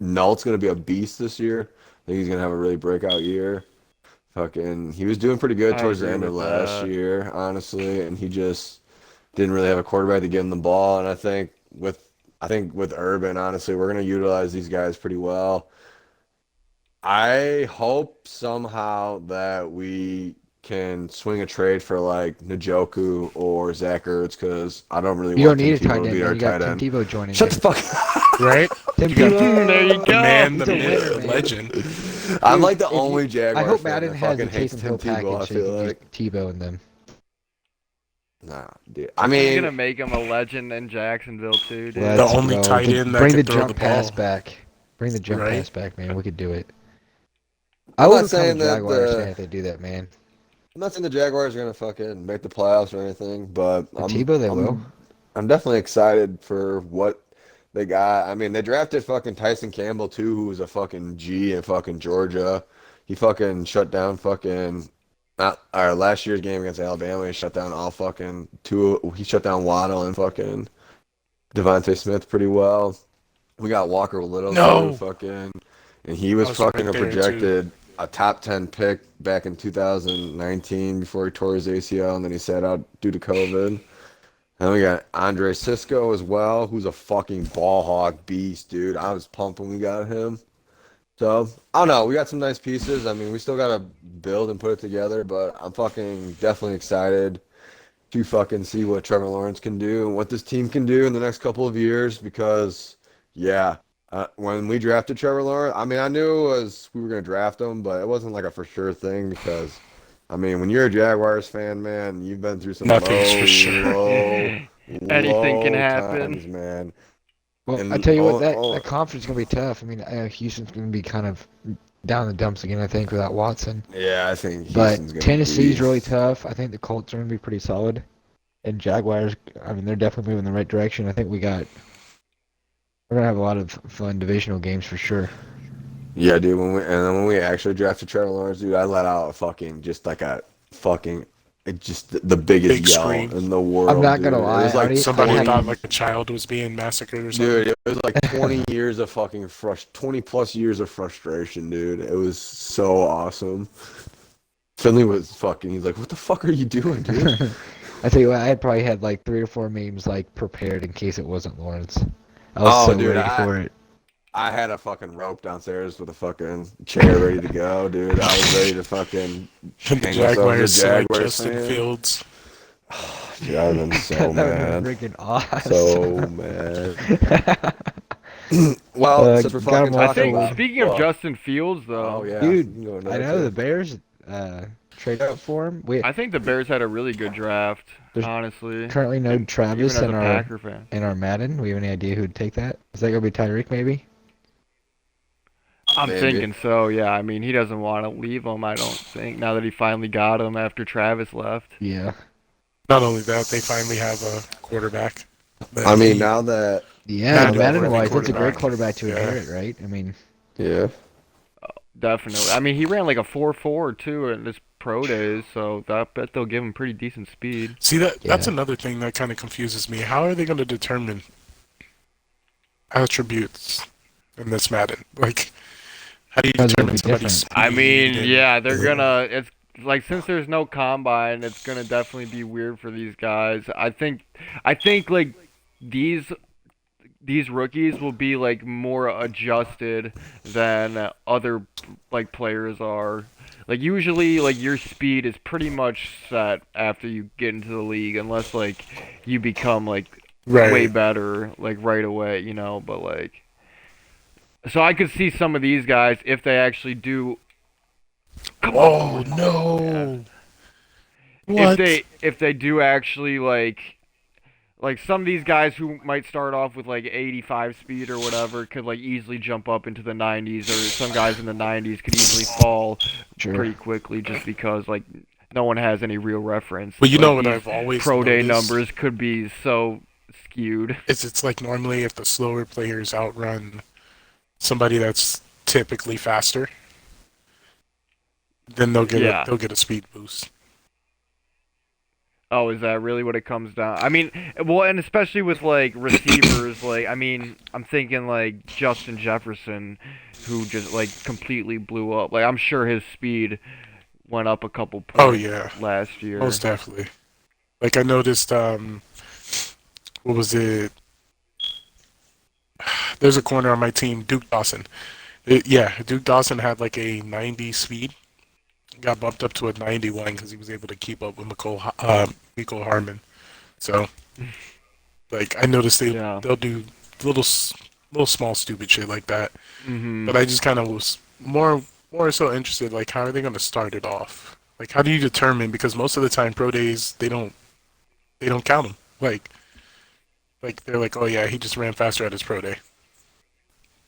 [SPEAKER 2] Nult's gonna be a beast this year. I think he's gonna have a really breakout year. Fucking, he was doing pretty good
[SPEAKER 1] I
[SPEAKER 2] towards the
[SPEAKER 1] agree
[SPEAKER 2] end of
[SPEAKER 1] with
[SPEAKER 2] last
[SPEAKER 1] that.
[SPEAKER 2] year, honestly, and he just didn't really have a quarterback to give him the ball. And I think with Urban, honestly, we're gonna utilize these guys pretty well. I hope somehow that we can swing a trade for like Njoku or Zach Ertz because I don't really
[SPEAKER 3] You don't
[SPEAKER 2] want
[SPEAKER 3] need
[SPEAKER 2] Tim
[SPEAKER 3] a tight
[SPEAKER 2] Tebow to
[SPEAKER 3] end,
[SPEAKER 2] be
[SPEAKER 3] man.
[SPEAKER 2] our
[SPEAKER 3] You got
[SPEAKER 2] tight
[SPEAKER 3] Tim
[SPEAKER 2] end.
[SPEAKER 3] Tebow joining
[SPEAKER 2] Shut
[SPEAKER 3] you.
[SPEAKER 2] the fuck
[SPEAKER 4] Right?
[SPEAKER 3] Tim
[SPEAKER 4] You got
[SPEAKER 3] Tebow,
[SPEAKER 1] There you
[SPEAKER 4] the
[SPEAKER 1] go.
[SPEAKER 4] man,
[SPEAKER 3] he's
[SPEAKER 4] the
[SPEAKER 3] a winner,
[SPEAKER 4] myth, the
[SPEAKER 3] man.
[SPEAKER 4] legend.
[SPEAKER 2] I'm
[SPEAKER 3] Dude,
[SPEAKER 2] like the
[SPEAKER 3] if you,
[SPEAKER 2] only
[SPEAKER 3] I
[SPEAKER 2] Jaguar
[SPEAKER 3] hope
[SPEAKER 2] fan
[SPEAKER 3] Madden
[SPEAKER 2] that
[SPEAKER 3] has a
[SPEAKER 2] fucking hates
[SPEAKER 3] Taysom
[SPEAKER 2] Tim
[SPEAKER 3] Hill
[SPEAKER 2] Tebow, I
[SPEAKER 3] package so you
[SPEAKER 2] feel
[SPEAKER 3] can use
[SPEAKER 2] like.
[SPEAKER 3] Tebow in them.
[SPEAKER 2] Nah, dude. I
[SPEAKER 1] He's
[SPEAKER 2] mean,
[SPEAKER 1] gonna make him a legend in Jacksonville too, dude.
[SPEAKER 4] The
[SPEAKER 3] Let's
[SPEAKER 4] only
[SPEAKER 3] go.
[SPEAKER 4] tight end that
[SPEAKER 3] Bring the
[SPEAKER 4] could throw the
[SPEAKER 3] jump pass
[SPEAKER 4] ball,
[SPEAKER 3] back. Bring the jump
[SPEAKER 4] right?
[SPEAKER 3] pass back, man. We could do it. I
[SPEAKER 2] I'm
[SPEAKER 3] will
[SPEAKER 2] not
[SPEAKER 3] become a
[SPEAKER 2] saying that
[SPEAKER 3] Jaguars fan
[SPEAKER 2] the
[SPEAKER 3] if they do that, man.
[SPEAKER 2] I'm not saying the Jaguars are gonna fucking make the playoffs or anything, but
[SPEAKER 3] With Tebow, they will.
[SPEAKER 2] I'm definitely excited for what they got. I mean, they drafted fucking Tyson Campbell too, who was a fucking G in fucking Georgia. He fucking shut down fucking not our last year's game against Alabama. He shut down all fucking two. He shut down Waddle and fucking Devontae Smith pretty well. We got Walker Little too,
[SPEAKER 4] No,
[SPEAKER 2] fucking, and he
[SPEAKER 4] I
[SPEAKER 2] was
[SPEAKER 4] was
[SPEAKER 2] fucking
[SPEAKER 4] right
[SPEAKER 2] a
[SPEAKER 4] there too.
[SPEAKER 2] projected a top 10 pick back in 2019 before he tore his ACL and then he sat out due to COVID. And we got Andre Cisco as well, who's a fucking ball hawk beast, dude. I was pumped when we got him. So, I don't know. We got some nice pieces. I mean, we still got to build and put it together, but I'm fucking definitely excited to fucking see what Trevor Lawrence can do and what this team can do in the next couple of years because, yeah, when we drafted Trevor Lawrence, I mean, I knew it was we were going to draft him, but it wasn't like a for sure thing because, I mean, when you're a Jaguars fan, man, you've been through some
[SPEAKER 4] Nothing's for sure.
[SPEAKER 1] Anything can
[SPEAKER 2] low
[SPEAKER 1] happen.
[SPEAKER 2] times, man.
[SPEAKER 3] Well, I
[SPEAKER 2] And
[SPEAKER 3] tell you what, that conference is gonna be tough. I mean, Houston's gonna be kind of down the dumps again, I think, without Watson.
[SPEAKER 2] yeah, I think
[SPEAKER 3] But
[SPEAKER 2] Houston's gonna
[SPEAKER 3] Tennessee's
[SPEAKER 2] be.
[SPEAKER 3] really tough. I think the Colts are gonna be pretty solid. And Jaguars, I mean, they're definitely moving in the right direction. I think we're gonna have a lot of fun divisional games for sure.
[SPEAKER 2] Yeah, dude. When we actually drafted Trevor Lawrence, dude, I let out a fucking just like a fucking just the biggest
[SPEAKER 4] Big
[SPEAKER 2] yell
[SPEAKER 4] scream.
[SPEAKER 2] in the
[SPEAKER 3] I'm
[SPEAKER 2] world,
[SPEAKER 3] not
[SPEAKER 2] dude.
[SPEAKER 3] gonna
[SPEAKER 2] It
[SPEAKER 3] lie,
[SPEAKER 2] was like
[SPEAKER 4] Somebody
[SPEAKER 3] had,
[SPEAKER 4] thought like a child was being massacred or something.
[SPEAKER 2] dude, it was like 20 years of fucking 20 plus years of frustration, dude. It was so awesome. Finley was fucking. He's like, "What the fuck are you doing, dude?"
[SPEAKER 3] I tell you what, I had probably had like 3 or 4 memes like prepared in case it wasn't Lawrence. I was
[SPEAKER 2] Oh,
[SPEAKER 3] so
[SPEAKER 2] dude,
[SPEAKER 3] ready for it.
[SPEAKER 2] I had a fucking rope downstairs with a fucking chair ready to go, dude. I was ready to fucking
[SPEAKER 4] And the
[SPEAKER 2] hang myself as
[SPEAKER 4] Jaguars
[SPEAKER 2] a
[SPEAKER 4] select
[SPEAKER 2] Jaguars
[SPEAKER 4] Justin
[SPEAKER 2] fan.
[SPEAKER 4] Fields.
[SPEAKER 2] Dude, I've been so
[SPEAKER 3] That would have
[SPEAKER 2] mad.
[SPEAKER 3] been freaking awesome.
[SPEAKER 2] So mad. Well, since we're
[SPEAKER 3] Got
[SPEAKER 2] fucking
[SPEAKER 3] him
[SPEAKER 1] I
[SPEAKER 3] off
[SPEAKER 2] talking
[SPEAKER 3] the
[SPEAKER 1] think
[SPEAKER 3] lead.
[SPEAKER 2] about
[SPEAKER 1] speaking of
[SPEAKER 2] what?
[SPEAKER 1] Justin Fields
[SPEAKER 2] Oh
[SPEAKER 1] though,
[SPEAKER 2] yeah,
[SPEAKER 3] Dude,
[SPEAKER 2] you can go into
[SPEAKER 3] I
[SPEAKER 2] that
[SPEAKER 3] know the
[SPEAKER 2] too.
[SPEAKER 3] Bears traded up for him.
[SPEAKER 1] I think the Bears had a really good draft,
[SPEAKER 3] There's
[SPEAKER 1] honestly.
[SPEAKER 3] currently no
[SPEAKER 1] And even
[SPEAKER 3] Travis
[SPEAKER 1] as a Packer fan.
[SPEAKER 3] in our Madden. We have any idea who'd take that? Is that gonna be Tyreek maybe?
[SPEAKER 1] I'm
[SPEAKER 2] Maybe.
[SPEAKER 1] thinking so, yeah. I mean, he doesn't want to leave him, I don't think, now that he finally got him after Travis left.
[SPEAKER 3] Yeah.
[SPEAKER 4] Not only that, they finally have a quarterback. that
[SPEAKER 2] I mean,
[SPEAKER 4] he-
[SPEAKER 2] now that
[SPEAKER 3] Yeah,
[SPEAKER 2] Madden
[SPEAKER 3] Madden
[SPEAKER 2] worthy
[SPEAKER 3] wise, it's a great
[SPEAKER 4] quarterback.
[SPEAKER 3] quarterback to
[SPEAKER 4] Yeah.
[SPEAKER 3] inherit, right? I mean,
[SPEAKER 2] yeah,
[SPEAKER 1] Definitely. I mean, he ran like a 4.4 too in his pro days, so I bet they'll give him pretty decent speed.
[SPEAKER 4] See that's
[SPEAKER 3] Yeah.
[SPEAKER 4] another thing that kind of confuses me. How are they going to determine attributes in this Madden? Like, how do you
[SPEAKER 3] Because it'll
[SPEAKER 4] determine
[SPEAKER 3] be
[SPEAKER 4] somebody's
[SPEAKER 3] different.
[SPEAKER 4] speed?
[SPEAKER 1] I mean,
[SPEAKER 4] and-
[SPEAKER 1] yeah, they're gonna. It's like since there's no combine, it's gonna definitely be weird for these guys. I think like these these rookies will be like more adjusted than other like players are. Like usually like your speed is pretty much set after you get into the league unless like you become like
[SPEAKER 4] Right.
[SPEAKER 1] way better like right away, but like so I could see some of these guys if they actually do
[SPEAKER 4] Oh no!
[SPEAKER 1] if
[SPEAKER 4] What?
[SPEAKER 1] they do actually Like some of these guys who might start off with like 85 speed or whatever could like easily jump up into the 90s, or some guys in the 90s could easily fall
[SPEAKER 3] Sure.
[SPEAKER 1] pretty quickly just because like no one has any real reference.
[SPEAKER 4] Well, you know
[SPEAKER 1] Like
[SPEAKER 4] what
[SPEAKER 1] these
[SPEAKER 4] I've always
[SPEAKER 1] pro day
[SPEAKER 4] noticed
[SPEAKER 1] numbers could be so skewed.
[SPEAKER 4] it's like normally if the slower players outrun somebody that's typically faster, then
[SPEAKER 1] Yeah.
[SPEAKER 4] they'll get a speed boost.
[SPEAKER 1] Oh, is that really what it comes down? I mean, well, and especially with like receivers, like I mean, I'm thinking like Justin Jefferson, who just like completely blew up. Like I'm sure his speed went up a couple points
[SPEAKER 4] Oh yeah,
[SPEAKER 1] last year.
[SPEAKER 4] most definitely. Like I noticed, what was it? There's a corner on my team, Duke Dawson. Duke Dawson had like a 90 speed. Got bumped up to a 91 because he was able to keep up with Mecole Hardman. So, like, I noticed
[SPEAKER 1] Yeah.
[SPEAKER 4] they'll do little small stupid shit like that.
[SPEAKER 1] Hmm.
[SPEAKER 4] But I just kind of was more so interested, like, how are they going to start it off? Like, how do you determine? Because most of the time, pro days they don't count them. Like they're like, oh yeah, he just ran faster at his pro day.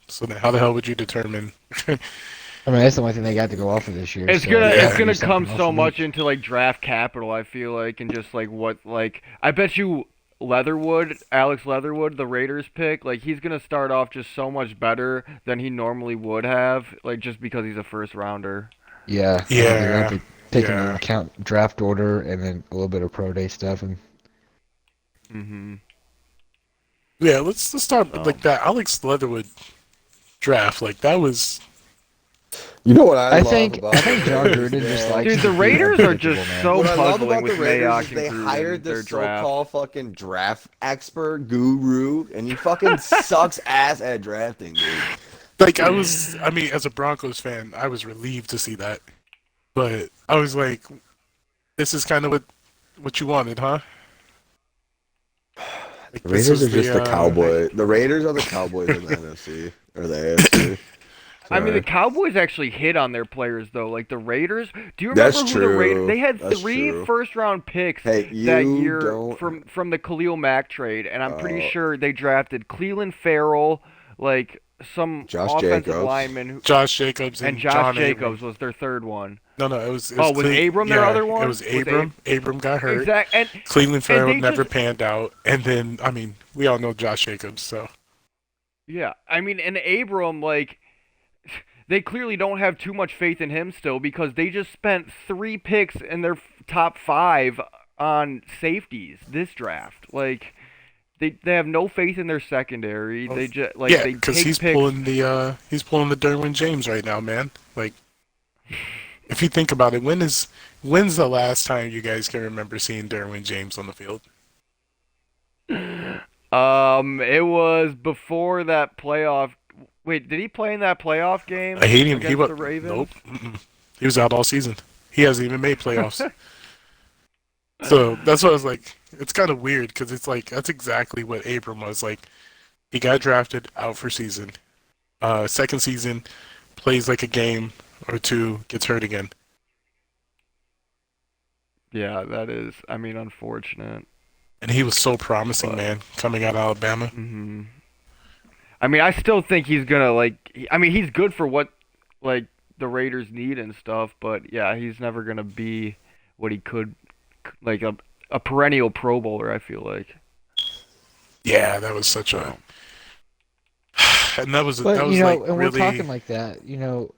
[SPEAKER 4] So then, how the hell would you determine?
[SPEAKER 3] I mean, that's the only thing they got to go off of this year.
[SPEAKER 1] It's
[SPEAKER 3] so
[SPEAKER 1] gonna
[SPEAKER 3] they
[SPEAKER 4] Yeah.
[SPEAKER 3] gotta
[SPEAKER 1] it's
[SPEAKER 3] do
[SPEAKER 1] gonna
[SPEAKER 3] something
[SPEAKER 1] come
[SPEAKER 3] else
[SPEAKER 1] so
[SPEAKER 3] unique.
[SPEAKER 1] much into like draft capital. I feel like, and just like what like I bet you Alex Leatherwood, the Raiders pick, like he's gonna start off just so much better than he normally would have, like just because he's a first rounder.
[SPEAKER 3] Yeah.
[SPEAKER 4] Yeah.
[SPEAKER 3] They're gonna be taking
[SPEAKER 4] Yeah.
[SPEAKER 3] into account draft order and then a little bit of pro day stuff. And
[SPEAKER 1] Hmm.
[SPEAKER 4] Yeah, let's start with
[SPEAKER 1] So.
[SPEAKER 4] like that Alex Leatherwood draft. Like that was
[SPEAKER 2] You know what I
[SPEAKER 3] I
[SPEAKER 2] love
[SPEAKER 3] think
[SPEAKER 2] about
[SPEAKER 3] John
[SPEAKER 2] the
[SPEAKER 3] Gruden
[SPEAKER 2] Raiders,
[SPEAKER 3] just
[SPEAKER 2] man?
[SPEAKER 3] likes
[SPEAKER 1] Dude,
[SPEAKER 3] to
[SPEAKER 1] the
[SPEAKER 3] be
[SPEAKER 1] Raiders are
[SPEAKER 3] unpredictable,
[SPEAKER 1] just
[SPEAKER 3] man.
[SPEAKER 1] so
[SPEAKER 2] What I love
[SPEAKER 1] puzzling
[SPEAKER 2] about
[SPEAKER 1] with
[SPEAKER 2] the Raiders
[SPEAKER 1] Mayock
[SPEAKER 2] is
[SPEAKER 1] and
[SPEAKER 2] they
[SPEAKER 1] Gruden,
[SPEAKER 2] hired
[SPEAKER 1] their
[SPEAKER 2] this
[SPEAKER 1] draft.
[SPEAKER 2] so-called fucking draft expert guru, and he fucking sucks ass at drafting, dude.
[SPEAKER 4] like I mean, as a Broncos fan, I was relieved to see that. But I was like, this is kind of what you wanted, huh? Like,
[SPEAKER 2] The
[SPEAKER 4] this
[SPEAKER 2] Raiders
[SPEAKER 4] was
[SPEAKER 2] are just the
[SPEAKER 4] the
[SPEAKER 2] Cowboy. The Raiders are the Cowboys of the NFC or the AFC.
[SPEAKER 1] I mean, the
[SPEAKER 2] Sorry.
[SPEAKER 1] Cowboys actually hit on their players though. Like the Raiders. Do you
[SPEAKER 2] That's
[SPEAKER 1] remember who the Raiders?
[SPEAKER 2] true.
[SPEAKER 1] They had
[SPEAKER 2] That's
[SPEAKER 1] three
[SPEAKER 2] true.
[SPEAKER 1] first-round picks
[SPEAKER 2] Hey,
[SPEAKER 1] that
[SPEAKER 2] you
[SPEAKER 1] year
[SPEAKER 2] don't.
[SPEAKER 1] from the Khalil Mack trade, and I'm pretty
[SPEAKER 2] Uh,
[SPEAKER 1] sure they drafted Cleveland Farrell, like some
[SPEAKER 2] Josh
[SPEAKER 1] offensive
[SPEAKER 2] Jacobs.
[SPEAKER 1] lineman,
[SPEAKER 4] Josh Jacobs
[SPEAKER 1] and
[SPEAKER 4] and
[SPEAKER 1] Josh
[SPEAKER 4] John
[SPEAKER 1] Jacobs
[SPEAKER 4] Abram.
[SPEAKER 1] was their third one.
[SPEAKER 4] No, it
[SPEAKER 1] Oh, was Abram their other one?
[SPEAKER 4] It was
[SPEAKER 1] Was
[SPEAKER 4] Abram. Abram got hurt.
[SPEAKER 1] Exact. And
[SPEAKER 4] Cleveland Farrell
[SPEAKER 1] they
[SPEAKER 4] never
[SPEAKER 1] just-
[SPEAKER 4] panned out. And then, I mean, we all know Josh Jacobs, so.
[SPEAKER 1] yeah, I mean, and Abram, like, they clearly don't have too much faith in him still because they just spent 3 picks in their top 5 on safeties this draft. Like, they have no faith in their secondary. They just like
[SPEAKER 4] Yeah,
[SPEAKER 1] they
[SPEAKER 4] because
[SPEAKER 1] take
[SPEAKER 4] he's
[SPEAKER 1] picks.
[SPEAKER 4] pulling the Derwin James right now, man. Like, if you think about it, when's the last time you guys can remember seeing Derwin James on the field?
[SPEAKER 1] It was before that playoff. Wait, did he play in that playoff game
[SPEAKER 4] I hate him.
[SPEAKER 1] against
[SPEAKER 4] He was
[SPEAKER 1] the Ravens?
[SPEAKER 4] nope. Mm-mm. He was out all season. He hasn't even made playoffs. So that's what I was like. It's kind of weird because it's like that's exactly what Abram was like. He got drafted out for season. Second season, plays like a game or two, gets hurt again.
[SPEAKER 1] Yeah, that is. I mean, unfortunate.
[SPEAKER 4] And he was so promising,
[SPEAKER 1] But-
[SPEAKER 4] man, coming out of Alabama.
[SPEAKER 1] Hmm. I mean, I still think he's gonna I mean, he's good for what like the Raiders need and stuff, but yeah, he's never gonna be what he could, like a perennial Pro Bowler. I feel like.
[SPEAKER 4] Yeah, that was such a. And that was
[SPEAKER 3] But you know,
[SPEAKER 4] like
[SPEAKER 3] and
[SPEAKER 4] really.
[SPEAKER 3] we're talking like that. You know,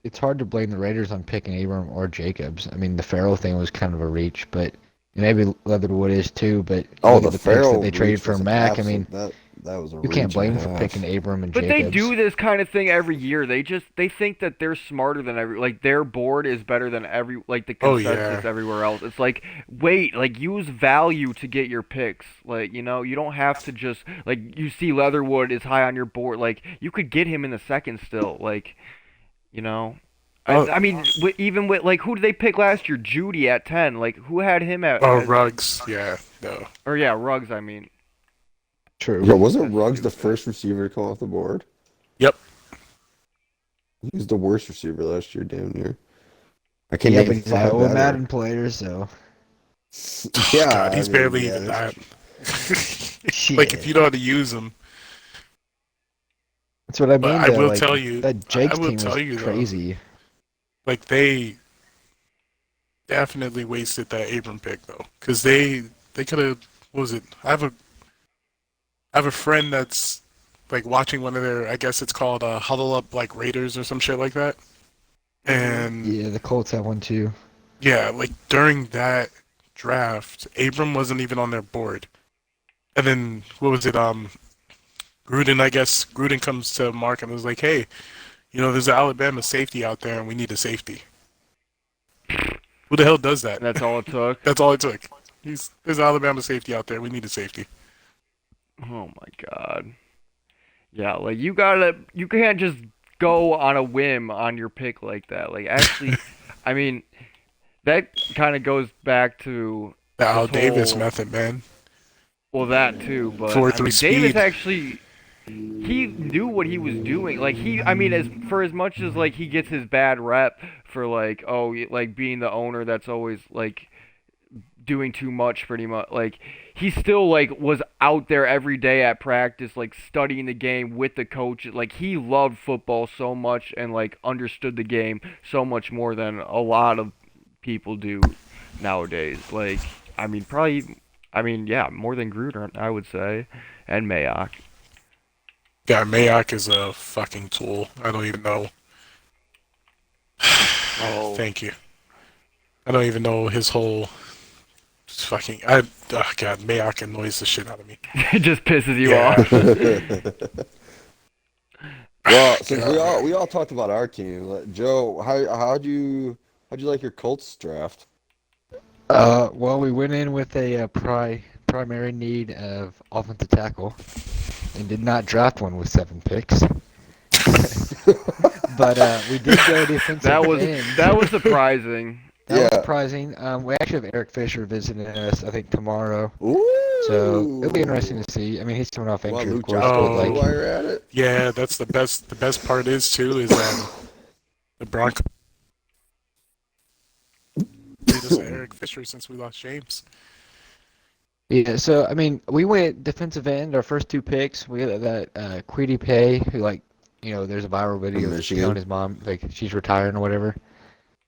[SPEAKER 3] it's hard to blame the Raiders on picking Abram or Jacobs. I mean, the Farrell thing was kind of a reach, but maybe Leatherwood is too. But you
[SPEAKER 2] Oh,
[SPEAKER 3] look
[SPEAKER 2] the
[SPEAKER 3] at the picks that
[SPEAKER 2] Farrell
[SPEAKER 3] they traded
[SPEAKER 2] reach
[SPEAKER 3] for
[SPEAKER 2] was
[SPEAKER 3] Mack. I
[SPEAKER 2] absolute-
[SPEAKER 3] mean,
[SPEAKER 2] that was a
[SPEAKER 3] you can't
[SPEAKER 2] reach
[SPEAKER 3] blame
[SPEAKER 2] and
[SPEAKER 3] them
[SPEAKER 2] a
[SPEAKER 3] for
[SPEAKER 2] half.
[SPEAKER 3] picking Abram and
[SPEAKER 1] But
[SPEAKER 3] Jacobs.
[SPEAKER 1] they do this kind of thing every year. They think that they're smarter than like their board is better than the
[SPEAKER 4] Oh,
[SPEAKER 1] consensus
[SPEAKER 4] yeah.
[SPEAKER 1] everywhere else. It's like, wait, like use value to get your picks. Like, you know, you don't have to just like you see Leatherwood is high on your board. Like you could get him in the second still. Like, you know.
[SPEAKER 4] Oh.
[SPEAKER 1] I mean, even with like who did they pick last year? Judy at 10. Like who had him at?
[SPEAKER 4] Oh, Ruggs. Yeah, no.
[SPEAKER 1] Or yeah, Ruggs. I mean,
[SPEAKER 3] True.
[SPEAKER 2] Yo, wasn't
[SPEAKER 1] That's
[SPEAKER 2] Ruggs the
[SPEAKER 1] stupid.
[SPEAKER 2] first receiver to come off the board?
[SPEAKER 4] Yep.
[SPEAKER 2] He was the worst receiver last year, damn near. I can't
[SPEAKER 3] Yeah,
[SPEAKER 2] make
[SPEAKER 3] but
[SPEAKER 2] a
[SPEAKER 3] he's
[SPEAKER 2] five
[SPEAKER 3] a
[SPEAKER 2] better.
[SPEAKER 3] Madden player, so
[SPEAKER 2] Yeah,
[SPEAKER 4] God, he's
[SPEAKER 2] I mean,
[SPEAKER 4] barely
[SPEAKER 2] yeah,
[SPEAKER 4] even
[SPEAKER 2] that's
[SPEAKER 4] that. Like if
[SPEAKER 3] Shit.
[SPEAKER 4] you know how to use them.
[SPEAKER 3] That's what I
[SPEAKER 4] But
[SPEAKER 3] mean,
[SPEAKER 4] I
[SPEAKER 3] though.
[SPEAKER 4] will
[SPEAKER 3] Like,
[SPEAKER 4] tell you,
[SPEAKER 3] that
[SPEAKER 4] I
[SPEAKER 3] Jake's
[SPEAKER 4] will
[SPEAKER 3] team
[SPEAKER 4] tell
[SPEAKER 3] was
[SPEAKER 4] you though,
[SPEAKER 3] crazy.
[SPEAKER 4] like they definitely wasted that Abram pick though, because they could have. What was it? I have a friend that's like watching one of their. I guess it's called Huddle Up like Raiders or some shit like that.
[SPEAKER 1] Mhm.
[SPEAKER 4] And
[SPEAKER 3] Yeah, the Colts have one too.
[SPEAKER 4] yeah, like during that draft, Abram wasn't even on their board. And then what was it? Gruden, I guess Gruden comes to Mark and was like, "Hey, there's an Alabama safety out there, and we need a safety." Who the hell does that?
[SPEAKER 1] And that's all it took.
[SPEAKER 4] That's all it took. There's an Alabama safety out there. We need a safety.
[SPEAKER 1] Oh my god. Yeah, like you can't just go on a whim on your pick like that. Like actually, I mean, that kind of goes back to
[SPEAKER 4] The
[SPEAKER 1] this
[SPEAKER 4] Al Davis
[SPEAKER 1] whole,
[SPEAKER 4] method, man.
[SPEAKER 1] well, that too, but
[SPEAKER 4] Four
[SPEAKER 1] I
[SPEAKER 4] three
[SPEAKER 1] mean, Davis
[SPEAKER 4] speed.
[SPEAKER 1] actually, he knew what he was doing. Like I mean, as much as like he gets his bad rep for like, oh, like being the owner that's always like doing too much pretty much, like he still like was out there every day at practice, like studying the game with the coaches. Like he loved football so much and like understood the game so much more than a lot of people do nowadays. Like I mean, probably, I mean, yeah, more than Gruden, I would say, and Mayock.
[SPEAKER 4] Yeah, Mayock is a fucking tool. I don't even know.
[SPEAKER 1] Oh,
[SPEAKER 4] Thank you. I don't even know his whole fucking. Oh god, Mayock annoys the shit out of me.
[SPEAKER 1] it just pisses you
[SPEAKER 4] Yeah.
[SPEAKER 1] off.
[SPEAKER 2] Well, since we all
[SPEAKER 4] God.
[SPEAKER 2] we all talked about our team, Joe, how'd you like your Colts draft?
[SPEAKER 3] Well, we went in with a primary need of offensive tackle and did not draft one with 7 picks. But we did go
[SPEAKER 1] that
[SPEAKER 3] defensive
[SPEAKER 1] was
[SPEAKER 3] end.
[SPEAKER 1] that was surprising.
[SPEAKER 3] That was
[SPEAKER 2] Yeah.
[SPEAKER 3] surprising. We actually have Eric Fisher visiting us, I think, tomorrow. So it'll be interesting
[SPEAKER 2] Ooh.
[SPEAKER 3] to see. I mean, he's coming off
[SPEAKER 2] You want
[SPEAKER 3] injury, of
[SPEAKER 2] Luke
[SPEAKER 3] course, but
[SPEAKER 2] Johnson too
[SPEAKER 3] like,
[SPEAKER 2] while you're at it?
[SPEAKER 4] Yeah, that's the best. The best part is too is the Broncos made us Eric Fisher since we lost James.
[SPEAKER 3] yeah. So I mean, we went defensive end. Our first 2 picks, we got that Queedy Pay, who like, there's a viral
[SPEAKER 2] From
[SPEAKER 3] video of him and
[SPEAKER 2] Michigan.
[SPEAKER 3] his mom, like she's retiring or whatever.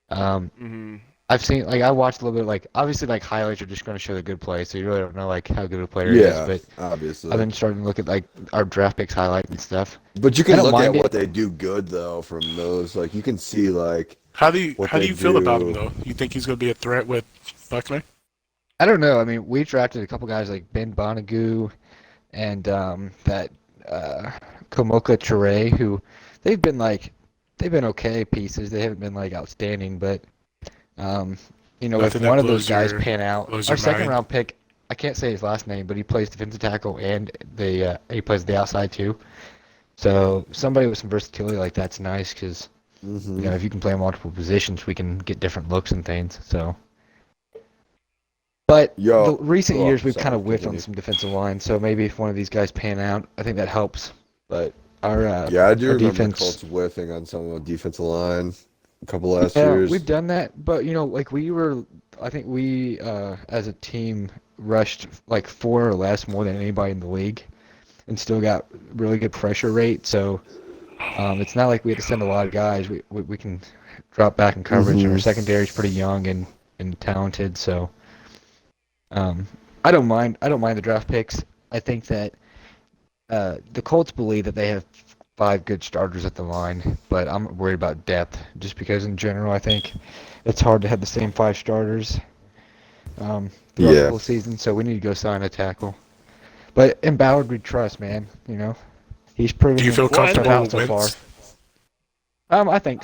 [SPEAKER 3] Um,
[SPEAKER 1] Hmm.
[SPEAKER 3] I've seen like I watched a little bit like obviously like highlights are just going to show the good play, so you really don't know like how good a player he is.
[SPEAKER 2] Yeah,
[SPEAKER 3] But I've
[SPEAKER 2] obviously.
[SPEAKER 3] been starting to look at like our draft picks highlights and stuff.
[SPEAKER 2] But you
[SPEAKER 3] I
[SPEAKER 2] can
[SPEAKER 3] don't
[SPEAKER 2] look at
[SPEAKER 3] mind
[SPEAKER 2] what
[SPEAKER 3] it.
[SPEAKER 2] they do good though from those. Like you can see like
[SPEAKER 4] How do you
[SPEAKER 2] what
[SPEAKER 4] how do
[SPEAKER 2] they
[SPEAKER 4] you feel about him
[SPEAKER 2] do.
[SPEAKER 4] though? You think he's gonna be a threat with Buckner?
[SPEAKER 3] I don't know. I mean, we drafted a couple guys like Ben Bonagoo and that uh, Komoka Ture, who they've been like they've been okay pieces. They haven't been like outstanding, but um, if
[SPEAKER 4] Nothing that
[SPEAKER 3] one of those guys pan out,
[SPEAKER 4] blows
[SPEAKER 3] our
[SPEAKER 4] your
[SPEAKER 3] second
[SPEAKER 4] mind.
[SPEAKER 3] round pick, I can't say his last name, but he plays defensive tackle and he plays the outside too. So somebody with some versatility like that's nice because
[SPEAKER 2] Hmm.
[SPEAKER 3] if you can play multiple positions, we can get different looks and things. So. But the
[SPEAKER 2] Yo,
[SPEAKER 3] recent
[SPEAKER 2] oh,
[SPEAKER 3] years we've kind
[SPEAKER 2] sorry,
[SPEAKER 3] of whiffed on
[SPEAKER 2] continue.
[SPEAKER 3] some defensive lines, so maybe if one of these guys pan out, I think that helps. But our
[SPEAKER 2] Yeah, I do
[SPEAKER 3] our
[SPEAKER 2] remember the
[SPEAKER 3] defense,
[SPEAKER 2] Colts whiffing on some of the defensive line a couple last
[SPEAKER 3] yeah,
[SPEAKER 2] years.
[SPEAKER 3] we've done that. But like I think we as a team rushed like 4 or less more than anybody in the league, and still got really good pressure rate. So it's not like we had to send a lot of guys. We can drop back in coverage, and our
[SPEAKER 2] Hmm.
[SPEAKER 3] secondary is pretty young and talented. So. I don't mind. I don't mind the draft picks. I think that the Colts believe that they have 5 good starters at the line, but I'm worried about depth just because in general I think it's hard to have the same 5 starters throughout the
[SPEAKER 2] Yeah.
[SPEAKER 3] whole season. So we need to go sign a tackle. But in Ballard we trust, man. He's
[SPEAKER 4] Do
[SPEAKER 3] proven
[SPEAKER 4] you feel
[SPEAKER 1] Well, and
[SPEAKER 3] himself
[SPEAKER 4] comfortable
[SPEAKER 3] out
[SPEAKER 4] with
[SPEAKER 3] so far.
[SPEAKER 4] Wentz?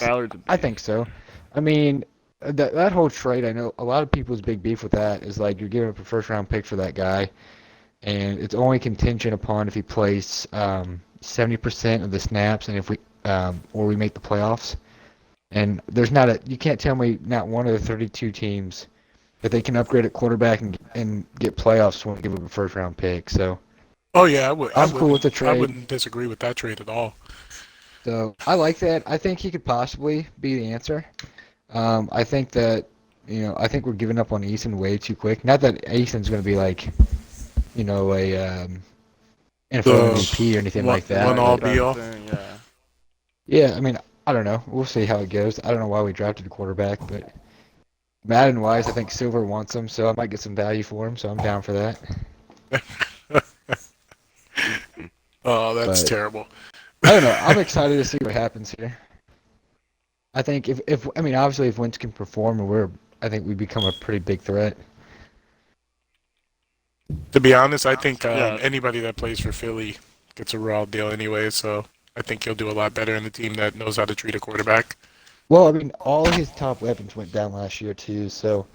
[SPEAKER 1] Ballard's a
[SPEAKER 3] I
[SPEAKER 1] beast.
[SPEAKER 3] think so. I mean, that whole trade, I know a lot of people's big beef with that is like you're giving up a first round pick for that guy, and it's only contingent upon if he plays 70% of the snaps, and if we or we make the playoffs. And there's not you can't tell me not one of the 32 teams that they can upgrade at quarterback and get playoffs won't give up a first round pick. So
[SPEAKER 4] Oh yeah, I would. I
[SPEAKER 3] I'm cool with
[SPEAKER 4] wouldn't.
[SPEAKER 3] the
[SPEAKER 4] I
[SPEAKER 3] trade.
[SPEAKER 4] wouldn't disagree with that trade at all.
[SPEAKER 3] So I like that. I think he could possibly be the answer. I think that I think we're giving up on Eason way too quick. Not that Eason's going to be like a NFL
[SPEAKER 4] The
[SPEAKER 3] MVP or anything
[SPEAKER 4] one
[SPEAKER 3] like that.
[SPEAKER 4] one all
[SPEAKER 1] Right,
[SPEAKER 3] But
[SPEAKER 4] be
[SPEAKER 1] that's the
[SPEAKER 4] all.
[SPEAKER 1] thing, yeah.
[SPEAKER 3] yeah, I mean, I don't know. We'll see how it goes. I don't know why we drafted a quarterback, but Madden wise, I think Silver wants him, so I might get some value for him. So I'm down for that.
[SPEAKER 4] Oh, that's
[SPEAKER 3] But
[SPEAKER 4] terrible.
[SPEAKER 3] I don't know. I'm excited to see what happens here. I think if I mean obviously if Wentz can perform, I think we become a pretty big threat.
[SPEAKER 4] To be honest, I think
[SPEAKER 1] Yeah,
[SPEAKER 4] anybody that plays for Philly gets a raw deal anyway. So I think he'll do a lot better in a team that knows how to treat a quarterback.
[SPEAKER 3] Well, I mean all his top weapons went down last year too, so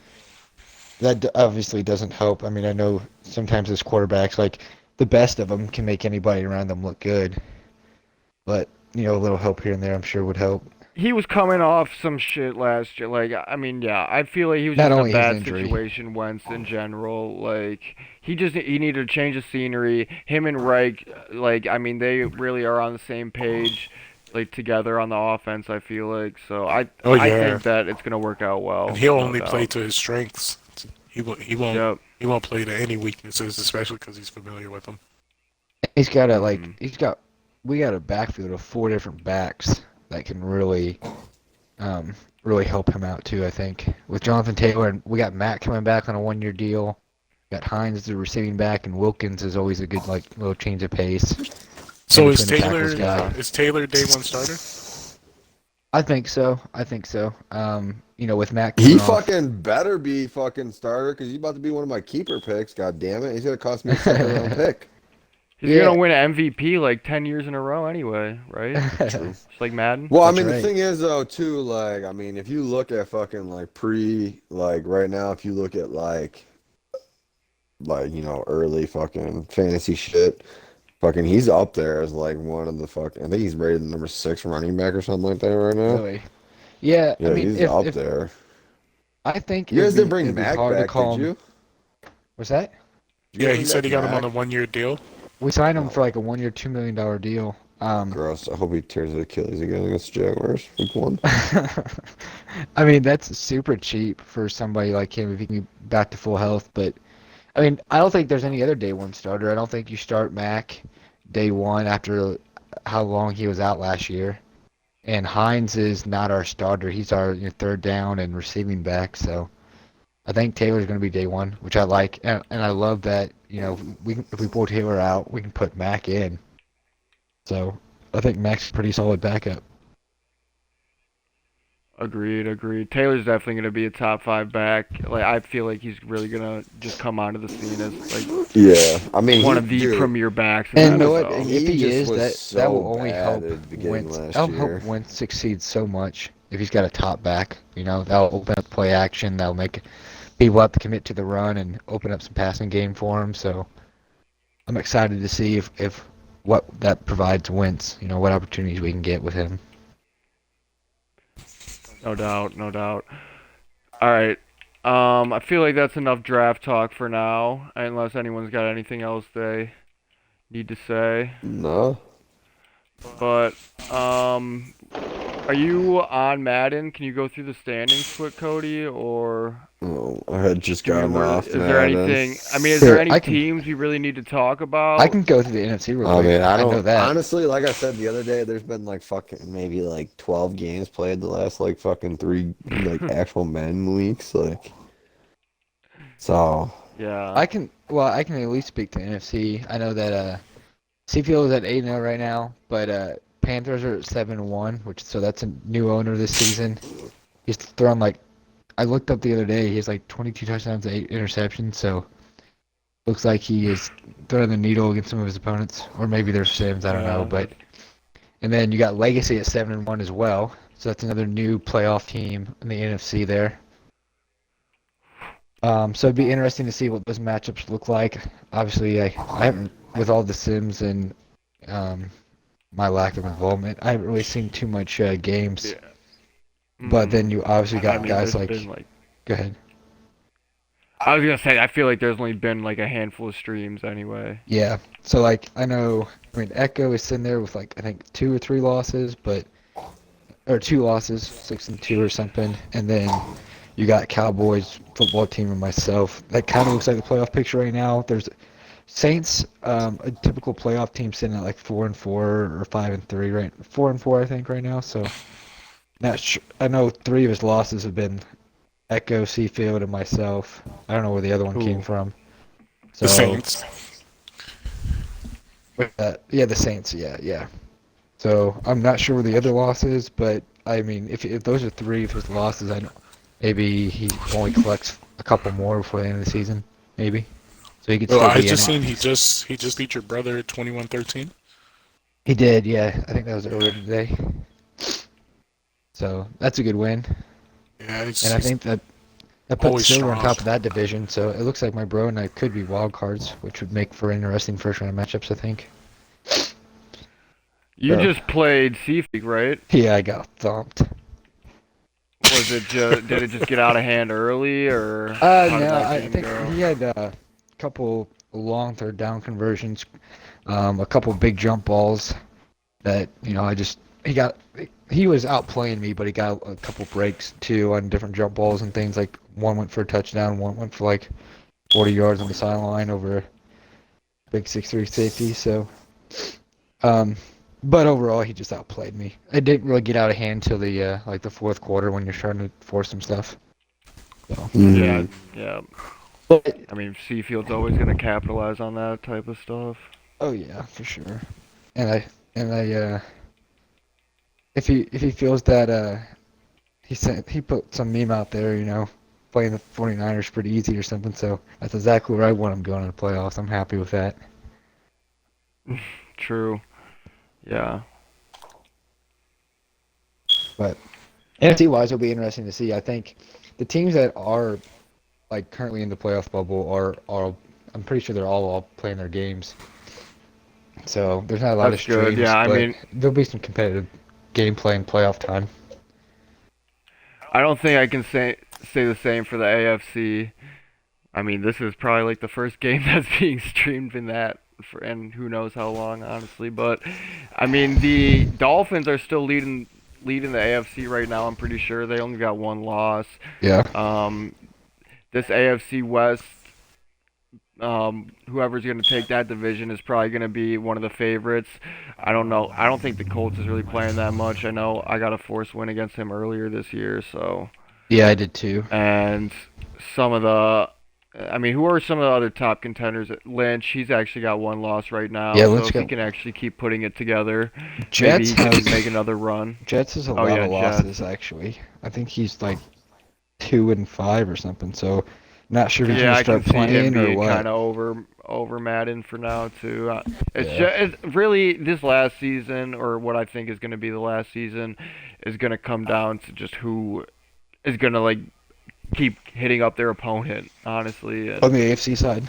[SPEAKER 3] that obviously doesn't help. I mean I know sometimes as quarterbacks like the best of them can make anybody around them look good, but a little help here and there I'm sure would help.
[SPEAKER 1] he was coming off some shit last year. Like, I mean, yeah, I feel like he was
[SPEAKER 3] Not
[SPEAKER 1] just in a
[SPEAKER 3] only his
[SPEAKER 1] bad
[SPEAKER 3] injury.
[SPEAKER 1] situation, Wentz in general. Like, he needed to change the scenery. Him and Reich, like, I mean, they really are on the same page, like together on the offense. I feel like so.
[SPEAKER 4] Oh
[SPEAKER 1] I
[SPEAKER 4] yeah,
[SPEAKER 1] think that it's gonna work out
[SPEAKER 4] and
[SPEAKER 1] well,
[SPEAKER 4] he'll
[SPEAKER 1] no
[SPEAKER 4] only play
[SPEAKER 1] doubt.
[SPEAKER 4] to his strengths. He won't. He won't.
[SPEAKER 1] Yep.
[SPEAKER 4] He won't play to any weaknesses, especially because he's familiar with them.
[SPEAKER 3] He's got a
[SPEAKER 1] Mhm.
[SPEAKER 3] we got a backfield of four different backs that can um really help him out too, I think. With Jonathan Taylor and we got Matt coming back on a 1 year deal. Got Hines as the receiving back and Wilkins is always a good like little change of pace in
[SPEAKER 4] So
[SPEAKER 3] between the tackles guy.
[SPEAKER 4] Is Taylor day one starter?
[SPEAKER 3] I think so. I think so. With Matt
[SPEAKER 2] He
[SPEAKER 3] coming off.
[SPEAKER 2] fucking better be fucking starter because he's about to be one of my keeper picks. God damn it, he's gonna cost me a second round pick.
[SPEAKER 1] He's
[SPEAKER 3] Yeah.
[SPEAKER 1] gonna win an MVP like 10 years in a row anyway, right?
[SPEAKER 2] True.
[SPEAKER 1] Just like Madden.
[SPEAKER 2] Well, I
[SPEAKER 3] That's
[SPEAKER 2] mean, the
[SPEAKER 3] right.
[SPEAKER 2] thing is though, too, like, I mean, if you look at fucking like right now, if you look at early fucking fantasy shit, fucking he's up there as like one of the fucking. I think he's rated number 6 running back or something like that right now.
[SPEAKER 3] Really. Yeah, I
[SPEAKER 2] Yeah,
[SPEAKER 3] mean
[SPEAKER 2] he's up
[SPEAKER 3] if
[SPEAKER 2] there.
[SPEAKER 3] I think
[SPEAKER 2] You guys didn't bring
[SPEAKER 3] it'd be
[SPEAKER 2] Mac
[SPEAKER 3] hard to
[SPEAKER 2] back, did
[SPEAKER 3] call him.
[SPEAKER 2] you?
[SPEAKER 3] What's that?
[SPEAKER 2] Did you
[SPEAKER 4] Yeah,
[SPEAKER 2] guys
[SPEAKER 4] he
[SPEAKER 2] bring
[SPEAKER 4] said
[SPEAKER 2] back
[SPEAKER 4] he got him on a
[SPEAKER 2] Mac?
[SPEAKER 4] 1 year deal.
[SPEAKER 3] We signed him
[SPEAKER 2] No.
[SPEAKER 3] for like a 1 year, $2 million deal.
[SPEAKER 2] Gross. I hope he tears his Achilles again against the Jaguars. Week 1.
[SPEAKER 3] I mean, that's super cheap for somebody like him if he can be back to full health. But I mean, I don't think there's any other day one starter. I don't think you start Mac day one after how long he was out last year. And Hines is not our starter. He's our third down and receiving back. So I think Taylor's going to be day one, which I like, and I love that. If we pull Taylor out, we can put Mac in. So I think Mac's a pretty solid backup.
[SPEAKER 1] Agreed, agreed. Taylor's definitely gonna be a top five back. Like I feel like he's really gonna just come onto the scene as like
[SPEAKER 2] Yeah, I mean,
[SPEAKER 1] one of the
[SPEAKER 2] dude,
[SPEAKER 1] premier backs in
[SPEAKER 3] And
[SPEAKER 2] he
[SPEAKER 3] you
[SPEAKER 1] the
[SPEAKER 3] know
[SPEAKER 2] was
[SPEAKER 3] what?
[SPEAKER 1] NFL.
[SPEAKER 3] If
[SPEAKER 2] he
[SPEAKER 3] he
[SPEAKER 2] just
[SPEAKER 3] is,
[SPEAKER 2] was
[SPEAKER 3] that
[SPEAKER 2] so
[SPEAKER 3] will only
[SPEAKER 2] bad
[SPEAKER 3] help
[SPEAKER 2] at the beginning
[SPEAKER 3] Wentz.
[SPEAKER 2] last
[SPEAKER 3] That'll help
[SPEAKER 2] year.
[SPEAKER 3] Wentz succeed so much if he's got a top back. That'll open up play action. That'll make people have to commit to the run and open up some passing game for him. So I'm excited to see if what that provides Wentz. What opportunities we can get with him.
[SPEAKER 1] No doubt, no doubt. All right. I feel like that's enough draft talk for now, unless anyone's got anything else they need to say.
[SPEAKER 2] No.
[SPEAKER 1] But are you on Madden? Can you go through the standings quick, Cody? Or
[SPEAKER 2] Oh, I had just
[SPEAKER 1] do we?
[SPEAKER 2] gotten off
[SPEAKER 1] Is there
[SPEAKER 2] Madden.
[SPEAKER 1] anything? I mean, is there
[SPEAKER 3] Sure,
[SPEAKER 1] any teams we really need to talk
[SPEAKER 3] I
[SPEAKER 1] about?
[SPEAKER 3] can go through the NFC real
[SPEAKER 2] I
[SPEAKER 3] quick.
[SPEAKER 2] mean, I
[SPEAKER 3] I know
[SPEAKER 2] don't
[SPEAKER 3] that.
[SPEAKER 2] honestly, like I said the other day, there's been like fucking maybe like 12 games played the last like fucking 3 like actual men weeks, like so.
[SPEAKER 1] Yeah.
[SPEAKER 3] I can at least speak to NFC. I know that CPO is at 8-0 right now, but Panthers are at 7-1, so that's a new owner this season. He's thrown like I looked up the other day. He has like 22 touchdowns, 8 interceptions. So looks like he is throwing the needle against some of his opponents, or maybe they're Sims. I don't know.
[SPEAKER 1] Yeah.
[SPEAKER 3] But and then you got Legacy at 7-1 as well. So that's another new playoff team in the NFC there. So it'd be interesting to see what those matchups look like. Obviously, I haven't, with all the Sims and um, my lack of involvement, I haven't really seen too much games.
[SPEAKER 1] Yeah.
[SPEAKER 3] But then you obviously
[SPEAKER 1] I
[SPEAKER 3] got
[SPEAKER 1] mean,
[SPEAKER 3] guys
[SPEAKER 1] there's
[SPEAKER 3] like,
[SPEAKER 1] been like.
[SPEAKER 3] go ahead.
[SPEAKER 1] I was gonna say, I feel like there's only been like a handful of streams anyway.
[SPEAKER 3] Yeah. So like I know, I mean Echo is sitting there with like I think 2 or 3 losses, or 2 losses, 6-2 or something, and then you got Cowboys football team and myself. That kind of looks like the playoff picture right now. There's Saints, a typical playoff team sitting at like 4-4 or 5-3, right? 4-4, I think, right now. So, I know three of his losses have been Echo, Seafield, and myself. I don't know where the other one came
[SPEAKER 1] Who?
[SPEAKER 3] from.
[SPEAKER 4] The
[SPEAKER 3] So,
[SPEAKER 4] Saints.
[SPEAKER 3] yeah, the Saints, yeah. So I'm not sure where the other loss is, but I mean, if those are three of his losses, I know maybe he only collects a couple more before the end of the season, maybe. So he could
[SPEAKER 4] Well,
[SPEAKER 3] still
[SPEAKER 4] I
[SPEAKER 3] be in
[SPEAKER 4] just
[SPEAKER 3] it.
[SPEAKER 4] seen he just beat your brother 21-13.
[SPEAKER 3] He did, yeah. I think that was earlier today. So that's a good win,
[SPEAKER 4] Yeah,
[SPEAKER 3] and I
[SPEAKER 4] he's
[SPEAKER 3] think that puts
[SPEAKER 4] always
[SPEAKER 3] Silver on
[SPEAKER 4] strong.
[SPEAKER 3] top of that division. So it looks like my bro and I could be wild cards, which would make for interesting first round matchups, I think.
[SPEAKER 1] You
[SPEAKER 3] So
[SPEAKER 1] just played Seafeek, right?
[SPEAKER 3] yeah, I got thumped.
[SPEAKER 1] Was it just did it just get out of hand early, or how did
[SPEAKER 3] No,
[SPEAKER 1] that
[SPEAKER 3] I
[SPEAKER 1] game
[SPEAKER 3] think
[SPEAKER 1] go?
[SPEAKER 3] he had a couple long third down conversions, a couple big jump balls that he was outplaying me, but he got a couple breaks too on different jump balls and things. Like one went for a touchdown, one went for like 40 yards on the sideline over a big 6'3" safety. So, um, but overall he just outplayed me. It didn't really get out of hand till the like the fourth quarter when you're starting to force some stuff. So,
[SPEAKER 1] Yeah,
[SPEAKER 2] Mhm.
[SPEAKER 1] yeah.
[SPEAKER 3] but
[SPEAKER 1] I mean, Seafield's always gonna capitalize on that type of stuff.
[SPEAKER 3] oh yeah, for sure. And I if he feels that he put some meme out there, playing the 49ers pretty easy or something, so that's exactly where I want him going in the playoffs. I'm happy with that.
[SPEAKER 1] True. Yeah.
[SPEAKER 3] But NFC wise, it'll be interesting to see. I think the teams that are like currently in the playoff bubble are I'm pretty sure they're all playing their games. So there's not a lot of
[SPEAKER 1] That's good. Yeah,
[SPEAKER 3] streams,
[SPEAKER 1] I
[SPEAKER 3] but
[SPEAKER 1] mean,
[SPEAKER 3] there'll be some competitive gameplay in playoff time.
[SPEAKER 1] I don't think I can say the same for the AFC. I mean, this is probably like the first game that's being streamed in that for, and who knows how long, honestly. But I mean, the Dolphins are still leading the AFC right now. I'm pretty sure they only got one loss.
[SPEAKER 3] Yeah.
[SPEAKER 1] Um, this AFC West, whoever's going to take that division is probably going to be one of the favorites. I don't know. I don't think the Colts is really playing that much. I know I got a forced win against him earlier this year, so
[SPEAKER 3] Yeah, I did too.
[SPEAKER 1] and some of the I mean, who are some of the other top contenders? Lynch, he's actually got one loss right now,
[SPEAKER 3] Yeah,
[SPEAKER 1] so
[SPEAKER 3] let's
[SPEAKER 1] if he
[SPEAKER 3] go.
[SPEAKER 1] can actually keep putting it together, maybe
[SPEAKER 3] Jets
[SPEAKER 1] he could make
[SPEAKER 3] has
[SPEAKER 1] another run.
[SPEAKER 3] Jets has a
[SPEAKER 1] Oh
[SPEAKER 3] lot
[SPEAKER 1] yeah,
[SPEAKER 3] of
[SPEAKER 1] Jets.
[SPEAKER 3] losses actually. I think he's like 2-5 or something. So not sure if he's
[SPEAKER 1] Yeah,
[SPEAKER 3] gonna
[SPEAKER 1] I can
[SPEAKER 3] start
[SPEAKER 1] see him
[SPEAKER 3] playing or
[SPEAKER 1] being
[SPEAKER 3] what.
[SPEAKER 1] kind of over Madden for now too.
[SPEAKER 3] Yeah.
[SPEAKER 1] It's really this last season, or what I think is going to be the last season, is going to come down to just who is going to like keep hitting up their opponent, honestly,
[SPEAKER 3] On
[SPEAKER 1] and
[SPEAKER 3] the AFC side.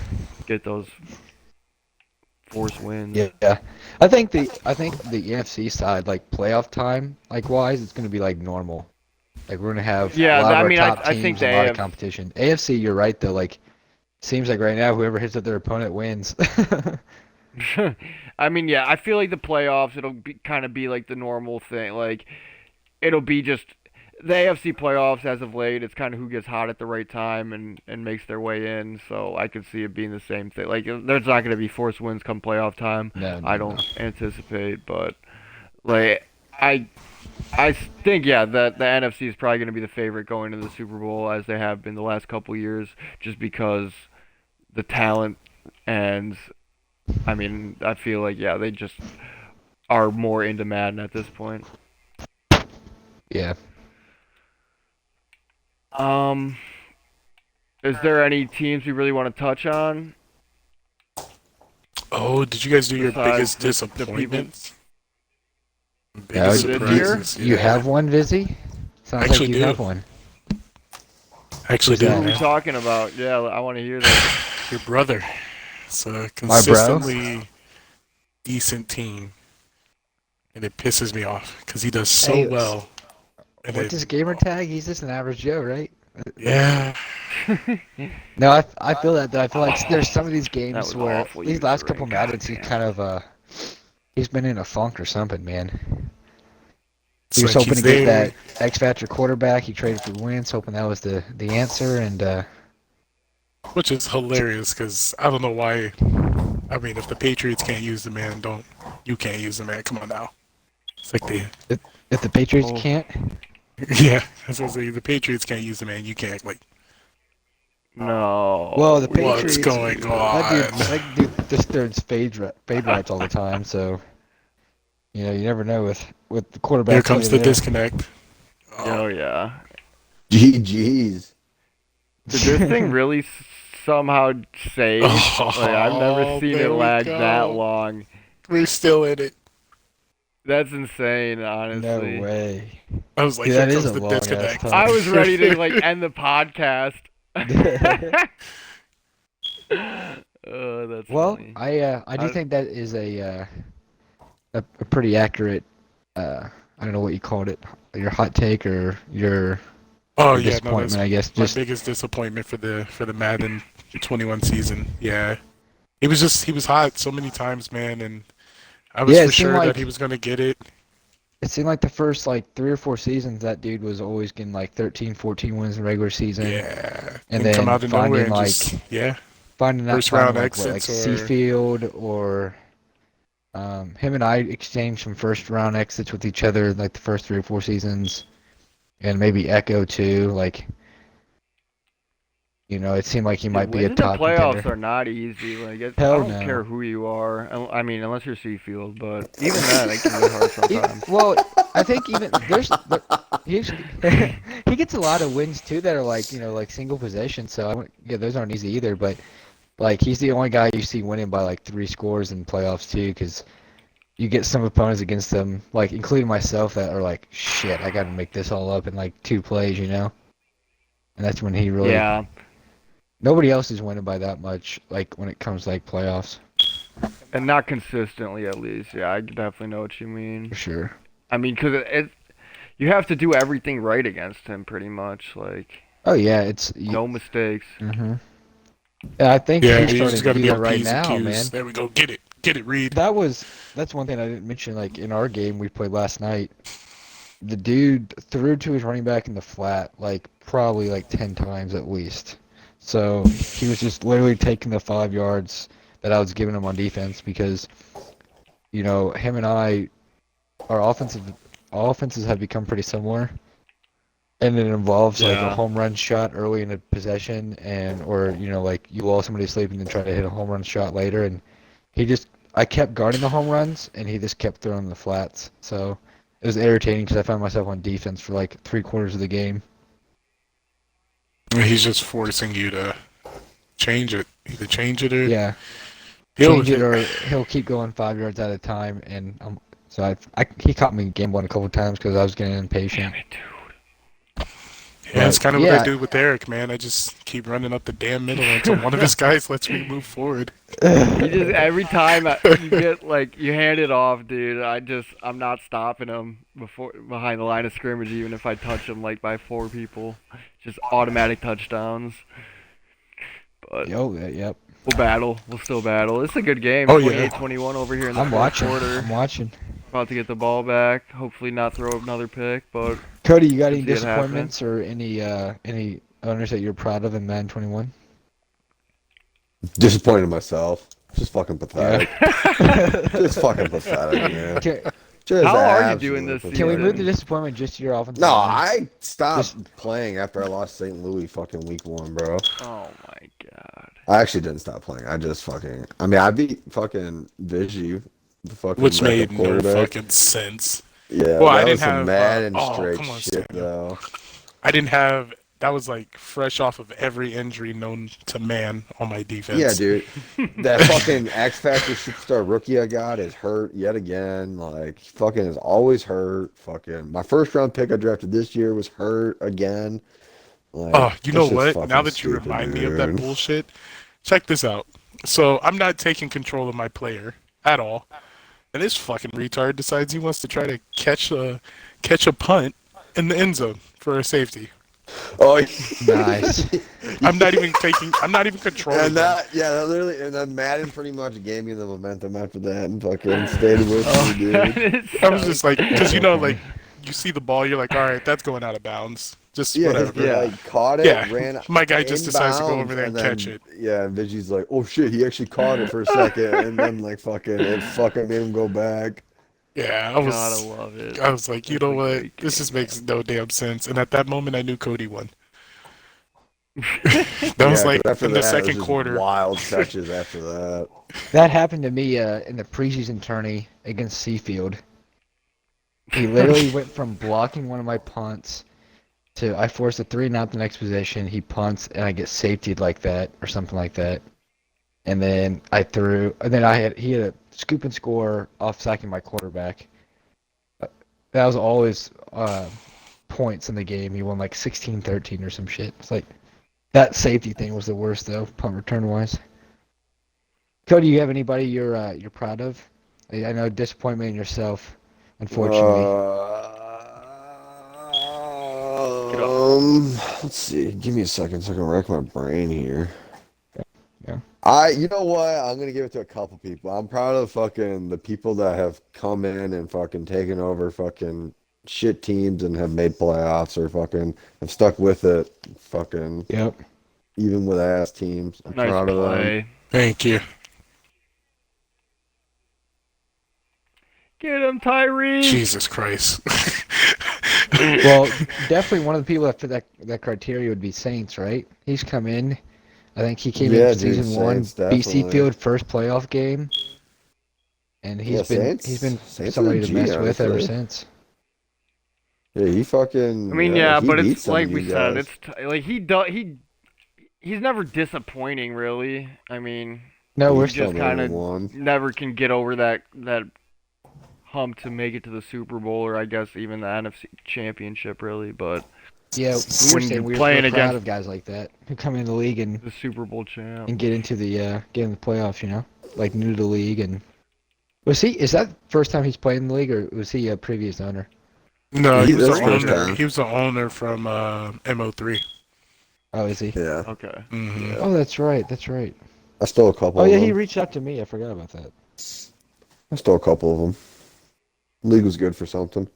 [SPEAKER 1] get those force wins.
[SPEAKER 3] Yeah. I think the NFC side, like playoff time, like wise, it's gonna be like normal. Like we're gonna have a
[SPEAKER 1] Yeah,
[SPEAKER 3] lot of
[SPEAKER 1] I
[SPEAKER 3] our
[SPEAKER 1] mean,
[SPEAKER 3] top
[SPEAKER 1] I think
[SPEAKER 3] teams
[SPEAKER 1] the
[SPEAKER 3] and a lot of
[SPEAKER 1] AF.
[SPEAKER 3] competition. AFC, you're right though. Like seems like right now, whoever hits up their opponent wins.
[SPEAKER 1] I mean, yeah, I feel like the playoffs it'll be kind of be like the normal thing. Like it'll be just the AFC playoffs as of late. It's kind of who gets hot at the right time and makes their way in. So I could see it being the same thing. Like there's not going to be forced wins come playoff time.
[SPEAKER 3] No,
[SPEAKER 1] I
[SPEAKER 3] no, no.
[SPEAKER 1] don't anticipate, but like I I think yeah that the NFC is probably going to be the favorite going to the Super Bowl as they have been the last couple years, just because the talent and I mean I feel like yeah they just are more into Madden at this point.
[SPEAKER 3] Yeah.
[SPEAKER 1] Um, is there any teams we really want to touch on
[SPEAKER 4] Oh, did you guys do your
[SPEAKER 1] besides
[SPEAKER 4] biggest
[SPEAKER 1] the people
[SPEAKER 4] disappointments?
[SPEAKER 3] Now,
[SPEAKER 4] Biggest
[SPEAKER 1] for this year?
[SPEAKER 4] surprises?
[SPEAKER 3] you
[SPEAKER 4] Yeah,
[SPEAKER 3] have one, Vizzy?
[SPEAKER 4] I
[SPEAKER 3] Sounds like
[SPEAKER 4] actually
[SPEAKER 3] you
[SPEAKER 4] do.
[SPEAKER 3] have one.
[SPEAKER 4] I actually
[SPEAKER 3] Who's
[SPEAKER 1] Who
[SPEAKER 4] do.
[SPEAKER 1] are
[SPEAKER 3] that,
[SPEAKER 1] we
[SPEAKER 3] man?
[SPEAKER 1] talking about? Yeah, I want to hear this.
[SPEAKER 4] Your brother. It's a
[SPEAKER 3] My bro?
[SPEAKER 4] consistently decent team, and it pisses me off because he does so
[SPEAKER 3] Hey,
[SPEAKER 4] well. And
[SPEAKER 3] what's
[SPEAKER 4] it,
[SPEAKER 3] his gamer tag? He's just an average Joe, right?
[SPEAKER 4] yeah,
[SPEAKER 3] No, I feel that though. I feel like there's some of these
[SPEAKER 1] That
[SPEAKER 3] games
[SPEAKER 1] was
[SPEAKER 3] where
[SPEAKER 1] awful
[SPEAKER 3] these last couple
[SPEAKER 1] usering. God
[SPEAKER 3] Maddens, he's
[SPEAKER 1] damn.
[SPEAKER 3] kind of he's been in a funk or something, man. He
[SPEAKER 4] it's
[SPEAKER 3] was
[SPEAKER 4] like
[SPEAKER 3] hoping
[SPEAKER 4] he's
[SPEAKER 3] to get
[SPEAKER 4] there,
[SPEAKER 3] that X Factor quarterback. He traded for Wentz, hoping that was the answer. And
[SPEAKER 4] which is hilarious because I don't know why I mean, if the Patriots can't use the man, you can't use the man. Come on now. It's like
[SPEAKER 3] If the Patriots
[SPEAKER 1] Oh.
[SPEAKER 3] can't,
[SPEAKER 4] yeah. That's what I say. The Patriots can't use the man. You can't. Like,
[SPEAKER 1] No.
[SPEAKER 3] well, the
[SPEAKER 4] what's
[SPEAKER 3] Patriots,
[SPEAKER 4] going on?
[SPEAKER 3] that dude just throws fade routes all the time. So you never know with the quarterback.
[SPEAKER 4] Here comes
[SPEAKER 3] play
[SPEAKER 4] the
[SPEAKER 3] there.
[SPEAKER 4] disconnect.
[SPEAKER 1] Oh yeah.
[SPEAKER 2] GG's.
[SPEAKER 1] Did this thing really somehow save? Like I've never
[SPEAKER 4] Oh,
[SPEAKER 1] seen it
[SPEAKER 4] there we
[SPEAKER 1] lag that
[SPEAKER 4] go.
[SPEAKER 1] long.
[SPEAKER 4] We're still in it.
[SPEAKER 1] That's insane,
[SPEAKER 3] No
[SPEAKER 1] honestly.
[SPEAKER 3] way.
[SPEAKER 4] I was like,
[SPEAKER 3] Dude,
[SPEAKER 4] here
[SPEAKER 3] that is
[SPEAKER 4] comes
[SPEAKER 3] a
[SPEAKER 4] the
[SPEAKER 3] long ass
[SPEAKER 4] disconnect.
[SPEAKER 3] time.
[SPEAKER 1] I was ready to like end the podcast. Oh, that's
[SPEAKER 3] Well,
[SPEAKER 1] funny.
[SPEAKER 3] I do think that is a pretty accurate. I don't know what you called it. Your hot take or your
[SPEAKER 4] Oh
[SPEAKER 3] or
[SPEAKER 4] yeah, no,
[SPEAKER 3] disappointment,
[SPEAKER 4] that's
[SPEAKER 3] I guess.
[SPEAKER 4] my
[SPEAKER 3] Just
[SPEAKER 4] biggest disappointment for the Madden 21 season. Yeah, he was hot so many times, man, and I was
[SPEAKER 3] yeah,
[SPEAKER 4] for
[SPEAKER 3] it seemed
[SPEAKER 4] sure that
[SPEAKER 3] like
[SPEAKER 4] he was gonna get it.
[SPEAKER 3] it seemed like the first like 3 or 4 seasons that dude was always getting like 13, 14 wins in the regular season,
[SPEAKER 4] Yeah,
[SPEAKER 3] and
[SPEAKER 4] come
[SPEAKER 3] then
[SPEAKER 4] out of nowhere
[SPEAKER 3] finding
[SPEAKER 4] and
[SPEAKER 3] like
[SPEAKER 4] just first
[SPEAKER 3] finding
[SPEAKER 4] round
[SPEAKER 3] like what like
[SPEAKER 4] exits or
[SPEAKER 3] Seafield or him and I exchanged some first round exits with each other like the first 3 or 4 seasons, and maybe Echo too. Like it seemed like he
[SPEAKER 1] Dude,
[SPEAKER 3] might be a
[SPEAKER 1] winning the
[SPEAKER 3] top
[SPEAKER 1] playoffs
[SPEAKER 3] contender.
[SPEAKER 1] are not easy. Like I
[SPEAKER 3] Hell
[SPEAKER 1] don't
[SPEAKER 3] no.
[SPEAKER 1] care who you are. I mean, unless you're Seafield, but even then, it can be hard sometimes.
[SPEAKER 3] Well, I think even he he gets a lot of wins too that are like single possession. So yeah, those aren't easy either. But like he's the only guy you see winning by like 3 scores in playoffs too, because you get some opponents against them, like including myself, that are like, shit, I got to make this all up in like 2 plays. And that's when he really.
[SPEAKER 1] Yeah,
[SPEAKER 3] Nobody else is winning by that much, like when it comes to like playoffs,
[SPEAKER 1] and not consistently at least. Yeah, I definitely know what you mean.
[SPEAKER 3] for sure.
[SPEAKER 1] I mean, because you have to do everything right against him, pretty much. Like
[SPEAKER 3] Oh yeah,
[SPEAKER 1] no mistakes.
[SPEAKER 3] hmm Yeah, I think
[SPEAKER 4] yeah,
[SPEAKER 3] he's
[SPEAKER 4] you
[SPEAKER 3] starting
[SPEAKER 4] just
[SPEAKER 3] to
[SPEAKER 4] gotta
[SPEAKER 3] do
[SPEAKER 4] be
[SPEAKER 3] that
[SPEAKER 4] on
[SPEAKER 3] right
[SPEAKER 4] P's and
[SPEAKER 3] now,
[SPEAKER 4] Q's.
[SPEAKER 3] man.
[SPEAKER 4] There we go. Get it, Reed.
[SPEAKER 3] That's one thing I didn't mention. Like in our game we played last night, the dude threw to his running back in the flat like probably like 10 times at least. So he was just literally taking the 5 yards that I was giving him on defense because him and I, our offenses have become pretty similar, and it involves like a
[SPEAKER 1] Yeah.
[SPEAKER 3] home run shot early in a possession, or like you lull somebody asleep and then try to hit a home run shot later, and I kept guarding the home runs and he just kept throwing the flats. So it was irritating because I found myself on defense for like 3 quarters of the game.
[SPEAKER 4] He's just forcing you to change it. Either change it or
[SPEAKER 3] Yeah,
[SPEAKER 4] deal
[SPEAKER 3] change
[SPEAKER 4] with
[SPEAKER 3] it or
[SPEAKER 4] it.
[SPEAKER 3] he'll keep going 5 yards at a time, and so he caught me gambling a couple times because I was getting impatient.
[SPEAKER 1] Damn it, dude.
[SPEAKER 4] Yeah, it's
[SPEAKER 3] But
[SPEAKER 4] kind of what I
[SPEAKER 3] yeah,
[SPEAKER 4] do with Eric, man. I just keep running up the damn middle until one of his guys lets me move forward.
[SPEAKER 1] You just every time you get like you hand it off, dude. I'm not stopping him behind the line of scrimmage, even if I touch him like by 4 people. Just automatic touchdowns. But
[SPEAKER 3] yep.
[SPEAKER 1] we'll battle. We'll still battle. It's a good game.
[SPEAKER 4] Oh, yeah.
[SPEAKER 1] 28-21 over here in the
[SPEAKER 3] I'm
[SPEAKER 1] fourth
[SPEAKER 3] watching.
[SPEAKER 1] quarter.
[SPEAKER 3] I'm watching.
[SPEAKER 1] About to get the ball back. Hopefully not throw another pick, but
[SPEAKER 3] Cody, you got
[SPEAKER 1] Could
[SPEAKER 3] any
[SPEAKER 1] see it happen.
[SPEAKER 3] disappointments or any owners that you're proud of in Madden 21?
[SPEAKER 2] Disappointed in myself. Just fucking pathetic.
[SPEAKER 3] Yeah.
[SPEAKER 2] Just fucking pathetic, man.
[SPEAKER 3] Can,
[SPEAKER 2] Just
[SPEAKER 1] How are you
[SPEAKER 2] absolutely
[SPEAKER 1] doing this
[SPEAKER 3] can we move the
[SPEAKER 1] season?
[SPEAKER 3] disappointment just to your offensive
[SPEAKER 2] No,
[SPEAKER 3] line?
[SPEAKER 2] I stopped playing after I lost St. Louis fucking week 1, bro.
[SPEAKER 1] Oh my god.
[SPEAKER 2] I actually didn't stop playing. I just fucking. I mean, I beat fucking Vigi, the fucking
[SPEAKER 4] Which
[SPEAKER 2] backup
[SPEAKER 4] made no
[SPEAKER 2] quarterback.
[SPEAKER 4] fucking sense.
[SPEAKER 2] Yeah,
[SPEAKER 4] Well, I
[SPEAKER 2] that
[SPEAKER 4] didn't
[SPEAKER 2] was some
[SPEAKER 4] have.
[SPEAKER 2] Madden
[SPEAKER 4] Oh,
[SPEAKER 2] straight
[SPEAKER 4] come on,
[SPEAKER 2] shit
[SPEAKER 4] Samuel.
[SPEAKER 2] though.
[SPEAKER 4] I didn't have. That was like fresh off of every injury known to man on my defense.
[SPEAKER 2] Yeah, dude. That fucking X Factor superstar rookie I got is hurt yet again. Like, fucking is always hurt. Fucking my first round pick I drafted this year was hurt again. Like,
[SPEAKER 4] Oh, you know
[SPEAKER 2] it's just
[SPEAKER 4] what?
[SPEAKER 2] fucking
[SPEAKER 4] Now that you
[SPEAKER 2] stupid,
[SPEAKER 4] remind me of that
[SPEAKER 2] dude.
[SPEAKER 4] bullshit, check this out. So I'm not taking control of my player at all, and this fucking retard decides he wants to try to catch a punt in the end zone for a safety.
[SPEAKER 2] Oh,
[SPEAKER 3] Nice.
[SPEAKER 4] I'm not even controlling
[SPEAKER 2] and
[SPEAKER 4] him.
[SPEAKER 2] that literally, and then Madden pretty much gave me the momentum after that and fucking stayed with
[SPEAKER 1] Oh,
[SPEAKER 2] me, dude.
[SPEAKER 1] that is
[SPEAKER 4] I was
[SPEAKER 1] so
[SPEAKER 4] just like, because
[SPEAKER 3] so
[SPEAKER 4] like
[SPEAKER 3] funny.
[SPEAKER 4] you see the ball, you're like, all right, that's going out of bounds. Just
[SPEAKER 2] Yeah, his
[SPEAKER 4] whatever.
[SPEAKER 1] Yeah.
[SPEAKER 2] like caught it,
[SPEAKER 4] Yeah,
[SPEAKER 2] ran
[SPEAKER 4] my guy just decides to go
[SPEAKER 2] inbounds,
[SPEAKER 4] over there
[SPEAKER 2] and
[SPEAKER 4] and catch
[SPEAKER 2] then
[SPEAKER 4] it.
[SPEAKER 2] yeah, and Vigi's like, oh shit, he actually caught it for a second, and then like fucking it fucking made him go back.
[SPEAKER 4] Yeah,
[SPEAKER 1] Gotta love it.
[SPEAKER 4] I was like, you
[SPEAKER 1] That's
[SPEAKER 4] know
[SPEAKER 1] a
[SPEAKER 4] what?
[SPEAKER 1] great
[SPEAKER 4] This
[SPEAKER 1] game,
[SPEAKER 4] just makes no damn sense. And at that moment, I knew Cody won. That was
[SPEAKER 2] Yeah, because
[SPEAKER 4] like
[SPEAKER 2] after
[SPEAKER 4] in the
[SPEAKER 2] that, it was
[SPEAKER 4] second
[SPEAKER 2] just
[SPEAKER 4] quarter.
[SPEAKER 2] wild catches after that.
[SPEAKER 3] That happened to me in the preseason tourney against Seafield. He literally went from blocking one of my punts to I forced a 3-and-out the next possession. He punts and I get safetied like that or something like that. And then I threw, and then he had a scoop and score off sacking my quarterback. That was all his points in the game. He won like 16-13 or some shit. It's like that safety thing was the worst though, punt return wise. Cody, you have anybody you're proud of? I know disappointment in yourself, unfortunately.
[SPEAKER 1] Get up.
[SPEAKER 2] Let's see. Give me a second so I can rack my brain here.
[SPEAKER 3] Yeah.
[SPEAKER 2] You know what? I'm gonna give it to a couple people. I'm proud of fucking the people that have come in and fucking taken over fucking shit teams and have made playoffs or fucking have stuck with it. Fucking
[SPEAKER 3] Yep.
[SPEAKER 2] even with ass teams. I'm
[SPEAKER 1] Nice
[SPEAKER 2] proud of them.
[SPEAKER 1] play.
[SPEAKER 4] Thank you.
[SPEAKER 1] Get him, Tyree.
[SPEAKER 4] Jesus Christ.
[SPEAKER 3] Well, definitely one of the people that fit that criteria would be Saints, right? He's come in. I think he came
[SPEAKER 2] Yeah,
[SPEAKER 3] in
[SPEAKER 2] dude,
[SPEAKER 3] season one,
[SPEAKER 2] Saints,
[SPEAKER 3] BC
[SPEAKER 2] definitely.
[SPEAKER 3] Field first playoff game, and
[SPEAKER 2] Yeah,
[SPEAKER 3] he's been
[SPEAKER 2] Saints
[SPEAKER 3] somebody
[SPEAKER 2] are
[SPEAKER 3] to
[SPEAKER 2] G,
[SPEAKER 3] mess with ever
[SPEAKER 2] honestly.
[SPEAKER 3] since.
[SPEAKER 2] Yeah, he fucking
[SPEAKER 1] I mean,
[SPEAKER 2] yeah,
[SPEAKER 1] yeah,
[SPEAKER 2] he
[SPEAKER 1] but
[SPEAKER 2] beat
[SPEAKER 1] it's
[SPEAKER 2] some
[SPEAKER 1] like
[SPEAKER 2] of
[SPEAKER 1] we
[SPEAKER 2] you
[SPEAKER 1] said,
[SPEAKER 2] guys.
[SPEAKER 1] like he's never disappointing, really. I mean,
[SPEAKER 3] No,
[SPEAKER 2] He
[SPEAKER 3] we're
[SPEAKER 1] he
[SPEAKER 3] still
[SPEAKER 1] just
[SPEAKER 2] still
[SPEAKER 1] kind
[SPEAKER 2] never
[SPEAKER 1] of
[SPEAKER 2] won.
[SPEAKER 1] never can get over that hump to make it to the Super Bowl, or I guess even the NFC Championship, really. But
[SPEAKER 3] yeah. We were
[SPEAKER 1] when
[SPEAKER 3] saying
[SPEAKER 1] you're
[SPEAKER 3] we're
[SPEAKER 1] playing
[SPEAKER 3] proud
[SPEAKER 1] against
[SPEAKER 3] of guys like that who come in the league and
[SPEAKER 1] the Super Bowl champ,
[SPEAKER 3] get into get in the playoffs. You know, like new to the league. And was he? Is that first time he's played in the league, or was he a previous owner?
[SPEAKER 4] No, he was the
[SPEAKER 2] That's first
[SPEAKER 4] owner.
[SPEAKER 2] time.
[SPEAKER 4] He was the owner from MO3.
[SPEAKER 3] Oh, is he?
[SPEAKER 2] Yeah,
[SPEAKER 1] okay.
[SPEAKER 4] Mm-hmm.
[SPEAKER 2] yeah.
[SPEAKER 3] Oh, that's right. That's right.
[SPEAKER 2] I stole a couple
[SPEAKER 3] Oh
[SPEAKER 2] of
[SPEAKER 3] yeah, he
[SPEAKER 2] them.
[SPEAKER 3] reached out to me. I forgot about that.
[SPEAKER 2] I stole a couple of them. League was good for something.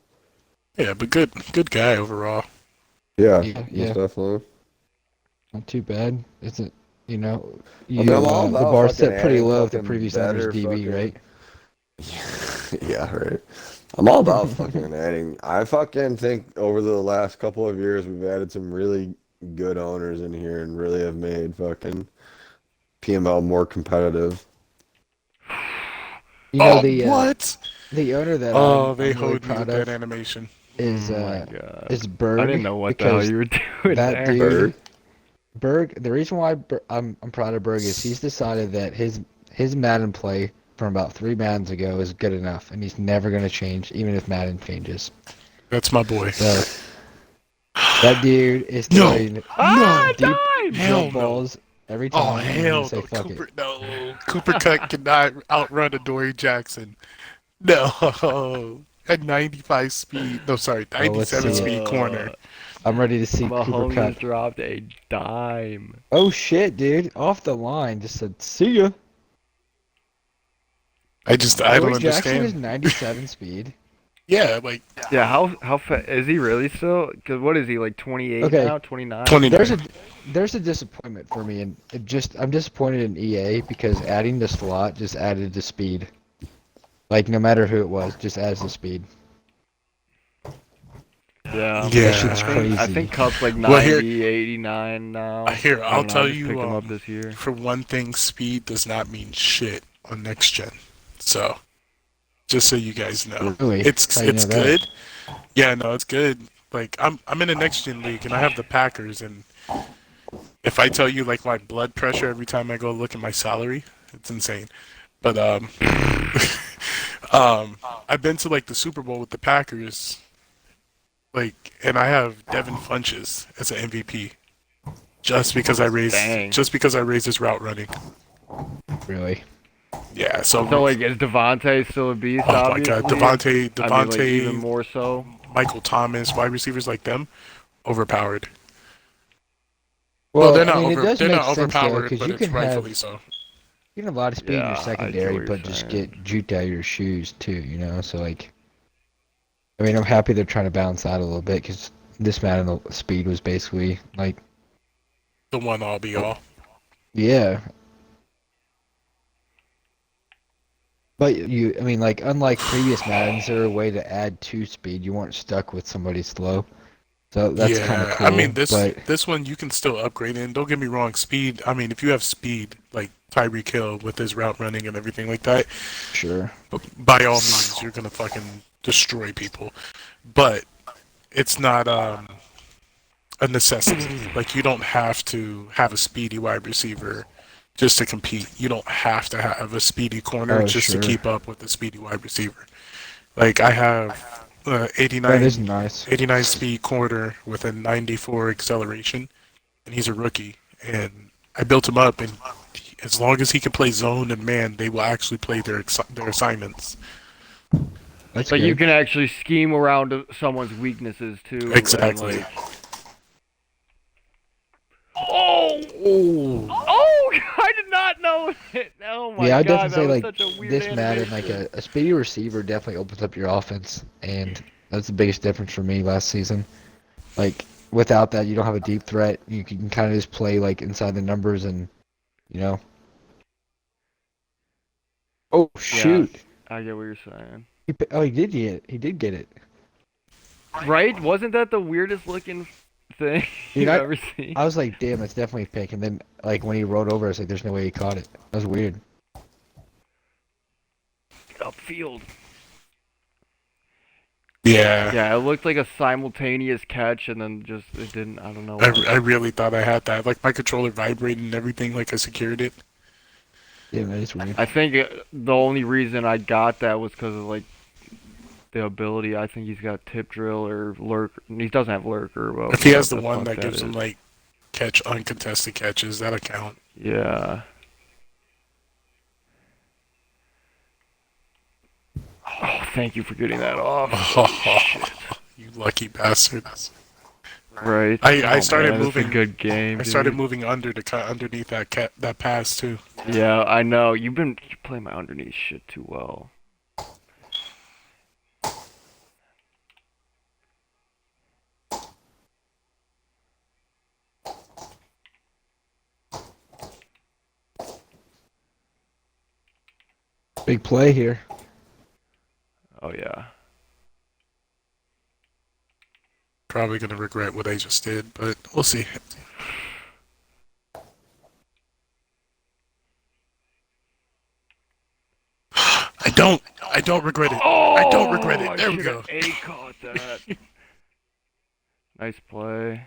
[SPEAKER 4] Yeah, but good guy overall.
[SPEAKER 2] Yeah,
[SPEAKER 3] Yeah,
[SPEAKER 2] most
[SPEAKER 3] yeah.
[SPEAKER 2] definitely.
[SPEAKER 3] Not too bad. Isn't you know
[SPEAKER 2] I mean, I'm all
[SPEAKER 3] the
[SPEAKER 2] about
[SPEAKER 3] bar
[SPEAKER 2] fucking
[SPEAKER 3] set pretty
[SPEAKER 2] adding
[SPEAKER 3] low with the
[SPEAKER 2] fucking
[SPEAKER 3] previous owner's
[SPEAKER 2] better
[SPEAKER 3] DB,
[SPEAKER 2] fucking.
[SPEAKER 3] right?
[SPEAKER 2] Yeah, right. I'm all about fucking adding. I fucking think over the last couple of years we've added some really good owners in here and really have made fucking PML more competitive.
[SPEAKER 3] You know
[SPEAKER 4] What?
[SPEAKER 3] the owner that
[SPEAKER 4] Oh, they
[SPEAKER 3] I'm really
[SPEAKER 4] hoed me with
[SPEAKER 3] proud
[SPEAKER 4] that
[SPEAKER 3] of
[SPEAKER 4] animation.
[SPEAKER 3] is
[SPEAKER 1] Oh my god.
[SPEAKER 3] is
[SPEAKER 1] I didn't
[SPEAKER 3] Berg
[SPEAKER 1] know what the hell
[SPEAKER 3] because
[SPEAKER 1] you were doing
[SPEAKER 3] that
[SPEAKER 1] there.
[SPEAKER 3] dude Berg. The reason why I'm proud of Berg is he's decided that his Madden play from about 3 Maddens ago is good enough, and he's never going to change, even if Madden changes.
[SPEAKER 4] That's my boy.
[SPEAKER 3] So that dude is
[SPEAKER 4] No.
[SPEAKER 3] throwing
[SPEAKER 1] Ah,
[SPEAKER 3] deep
[SPEAKER 1] time!
[SPEAKER 4] Hell
[SPEAKER 3] jump
[SPEAKER 4] no.
[SPEAKER 3] balls every time.
[SPEAKER 4] Oh
[SPEAKER 3] and he's gonna
[SPEAKER 4] hell
[SPEAKER 3] say,
[SPEAKER 4] no,
[SPEAKER 3] fuck
[SPEAKER 4] Cooper!
[SPEAKER 3] it.
[SPEAKER 4] No, Cooper Cut cannot outrun a Dory Jackson. No, at 95 speed. No, sorry,
[SPEAKER 3] Oh, let's
[SPEAKER 4] 97
[SPEAKER 3] see it.
[SPEAKER 4] speed corner.
[SPEAKER 3] I'm ready to see Cooper
[SPEAKER 1] Mahomes
[SPEAKER 3] Cup.
[SPEAKER 1] just dropped a dime.
[SPEAKER 3] Oh shit, dude! Off the line, just said, "See ya."
[SPEAKER 4] I don't
[SPEAKER 3] Dory Jackson is
[SPEAKER 4] understand.
[SPEAKER 3] 97 speed.
[SPEAKER 4] Yeah, like
[SPEAKER 1] Yeah, how is he really still? Cause what is he like 28
[SPEAKER 3] Okay.
[SPEAKER 1] now? 29.
[SPEAKER 4] 29.
[SPEAKER 3] There's a disappointment for me, and I'm disappointed in EA because adding the slot just added the speed. Like no matter who it was, just adds the speed.
[SPEAKER 1] Yeah.
[SPEAKER 4] Yeah.
[SPEAKER 3] That shit's crazy.
[SPEAKER 1] I think Cup's like 90,
[SPEAKER 4] Well, here-
[SPEAKER 1] 89 now.
[SPEAKER 4] Here,
[SPEAKER 1] I
[SPEAKER 4] I'll
[SPEAKER 1] don't know,
[SPEAKER 4] tell
[SPEAKER 1] I just
[SPEAKER 4] you.
[SPEAKER 1] picked him up this year.
[SPEAKER 4] For one thing, speed does not mean shit on next gen. So, just so you guys know,
[SPEAKER 3] Really?
[SPEAKER 4] it's
[SPEAKER 3] How you know that?
[SPEAKER 4] good. Yeah, no, it's good. Like I'm in a next gen league and I have the Packers, and if I tell you like my blood pressure every time I go look at my salary, it's insane. But I've been to like the Super Bowl with the Packers, like, and I have Devin Funches as an MVP just because I
[SPEAKER 1] Dang.
[SPEAKER 4] raised his route running.
[SPEAKER 3] Really?
[SPEAKER 4] Yeah, so
[SPEAKER 1] So like, is Devontae still a beast?
[SPEAKER 4] oh my
[SPEAKER 1] obviously?
[SPEAKER 4] god, Devontae,
[SPEAKER 1] I mean, like, even more so.
[SPEAKER 4] Michael Thomas, wide receivers like them, overpowered.
[SPEAKER 3] Well,
[SPEAKER 4] they're not
[SPEAKER 3] I mean, it does
[SPEAKER 4] they're
[SPEAKER 3] make
[SPEAKER 4] not
[SPEAKER 3] sense though,
[SPEAKER 4] overpowered,
[SPEAKER 3] because
[SPEAKER 4] but
[SPEAKER 3] you
[SPEAKER 4] it's
[SPEAKER 3] can
[SPEAKER 4] rightfully
[SPEAKER 3] have
[SPEAKER 4] so.
[SPEAKER 3] a lot of speed in
[SPEAKER 1] Yeah, I
[SPEAKER 3] your
[SPEAKER 1] get
[SPEAKER 3] secondary,
[SPEAKER 1] what you're
[SPEAKER 3] but just
[SPEAKER 1] saying.
[SPEAKER 3] get juked out of your shoes too. You know, so like, I mean, I'm happy they're trying to balance that a little bit because this Madden the speed was basically like,
[SPEAKER 4] The one all be all.
[SPEAKER 3] yeah. But I mean, like, unlike previous Maddens, there a way to add 2 speed. You weren't stuck with somebody slow. So that's kind of
[SPEAKER 4] Yeah, I
[SPEAKER 3] cool.
[SPEAKER 4] mean this
[SPEAKER 3] But
[SPEAKER 4] this one you can still upgrade in. Don't get me wrong, speed. I mean, if you have speed like Tyreek Hill with his route running and everything like that,
[SPEAKER 3] sure.
[SPEAKER 4] by all means you're gonna fucking destroy people. But it's not a necessity. Like you don't have to have a speedy wide receiver just to compete. You don't have to have a speedy corner
[SPEAKER 3] Oh,
[SPEAKER 4] just to
[SPEAKER 3] sure.
[SPEAKER 4] keep up with the speedy wide receiver. Like I have
[SPEAKER 3] That is
[SPEAKER 4] 89,
[SPEAKER 3] nice.
[SPEAKER 4] 89 speed corner with a 94 acceleration, and he's a rookie. And I built him up, and as long as he can play zone and man, they will actually play their assignments.
[SPEAKER 3] That's
[SPEAKER 1] So you
[SPEAKER 3] good.
[SPEAKER 1] can actually scheme around someone's weaknesses too, and
[SPEAKER 4] Exactly.
[SPEAKER 1] like, oh,
[SPEAKER 3] Oh.
[SPEAKER 1] oh, I did not know it. Oh my
[SPEAKER 3] Yeah, I
[SPEAKER 1] god,
[SPEAKER 3] definitely
[SPEAKER 1] that
[SPEAKER 3] say
[SPEAKER 1] was
[SPEAKER 3] like
[SPEAKER 1] such a weird
[SPEAKER 3] this Madden, like
[SPEAKER 1] animation.
[SPEAKER 3] a speedy receiver definitely opens up your offense, and that's the biggest difference for me last season. Like without that, you don't have a deep threat. You can kind of just play like inside the numbers, and you know. Oh
[SPEAKER 1] Yeah,
[SPEAKER 3] shoot!
[SPEAKER 1] I get what you're saying.
[SPEAKER 3] Oh, he did get it. He did get it.
[SPEAKER 1] Right? Wasn't that the weirdest looking thing
[SPEAKER 3] Dude,
[SPEAKER 1] you've
[SPEAKER 3] I
[SPEAKER 1] ever seen?
[SPEAKER 3] I was like, damn, that's definitely a pick. And then like when he rolled over, I was like, there's no way he caught it. That was weird.
[SPEAKER 1] Upfield.
[SPEAKER 4] Yeah,
[SPEAKER 1] Yeah, it looked like a simultaneous catch, and then just it didn't. I don't know
[SPEAKER 4] I
[SPEAKER 1] why.
[SPEAKER 4] really thought I had that. Like my controller vibrated and everything, like I secured it.
[SPEAKER 3] Damn, that is weird.
[SPEAKER 1] I think the only reason I got that was because of like the ability. I think he's got tip drill or lurker. He doesn't have lurker,
[SPEAKER 4] If
[SPEAKER 1] but
[SPEAKER 4] he has
[SPEAKER 1] whatever
[SPEAKER 4] the
[SPEAKER 1] the
[SPEAKER 4] one
[SPEAKER 1] fuck
[SPEAKER 4] that
[SPEAKER 1] that
[SPEAKER 4] gives him
[SPEAKER 1] is.
[SPEAKER 4] like catch uncontested catches, that'll count.
[SPEAKER 1] Yeah. Oh, thank you for getting that off. Shit.
[SPEAKER 4] You lucky bastard.
[SPEAKER 1] Right.
[SPEAKER 4] I
[SPEAKER 1] Oh
[SPEAKER 4] started
[SPEAKER 1] man, it's a
[SPEAKER 4] moving.
[SPEAKER 1] good game,
[SPEAKER 4] I started
[SPEAKER 1] dude.
[SPEAKER 4] moving under to cut underneath that pass too.
[SPEAKER 1] Yeah, I know. You play my underneath shit too well.
[SPEAKER 3] Big play here.
[SPEAKER 1] Oh yeah.
[SPEAKER 4] Probably gonna regret what I just did, but we'll see. I don't regret it. I don't regret
[SPEAKER 1] Oh,
[SPEAKER 4] it.
[SPEAKER 1] I
[SPEAKER 4] There we
[SPEAKER 1] should have
[SPEAKER 4] go.
[SPEAKER 1] A caught that. Nice play.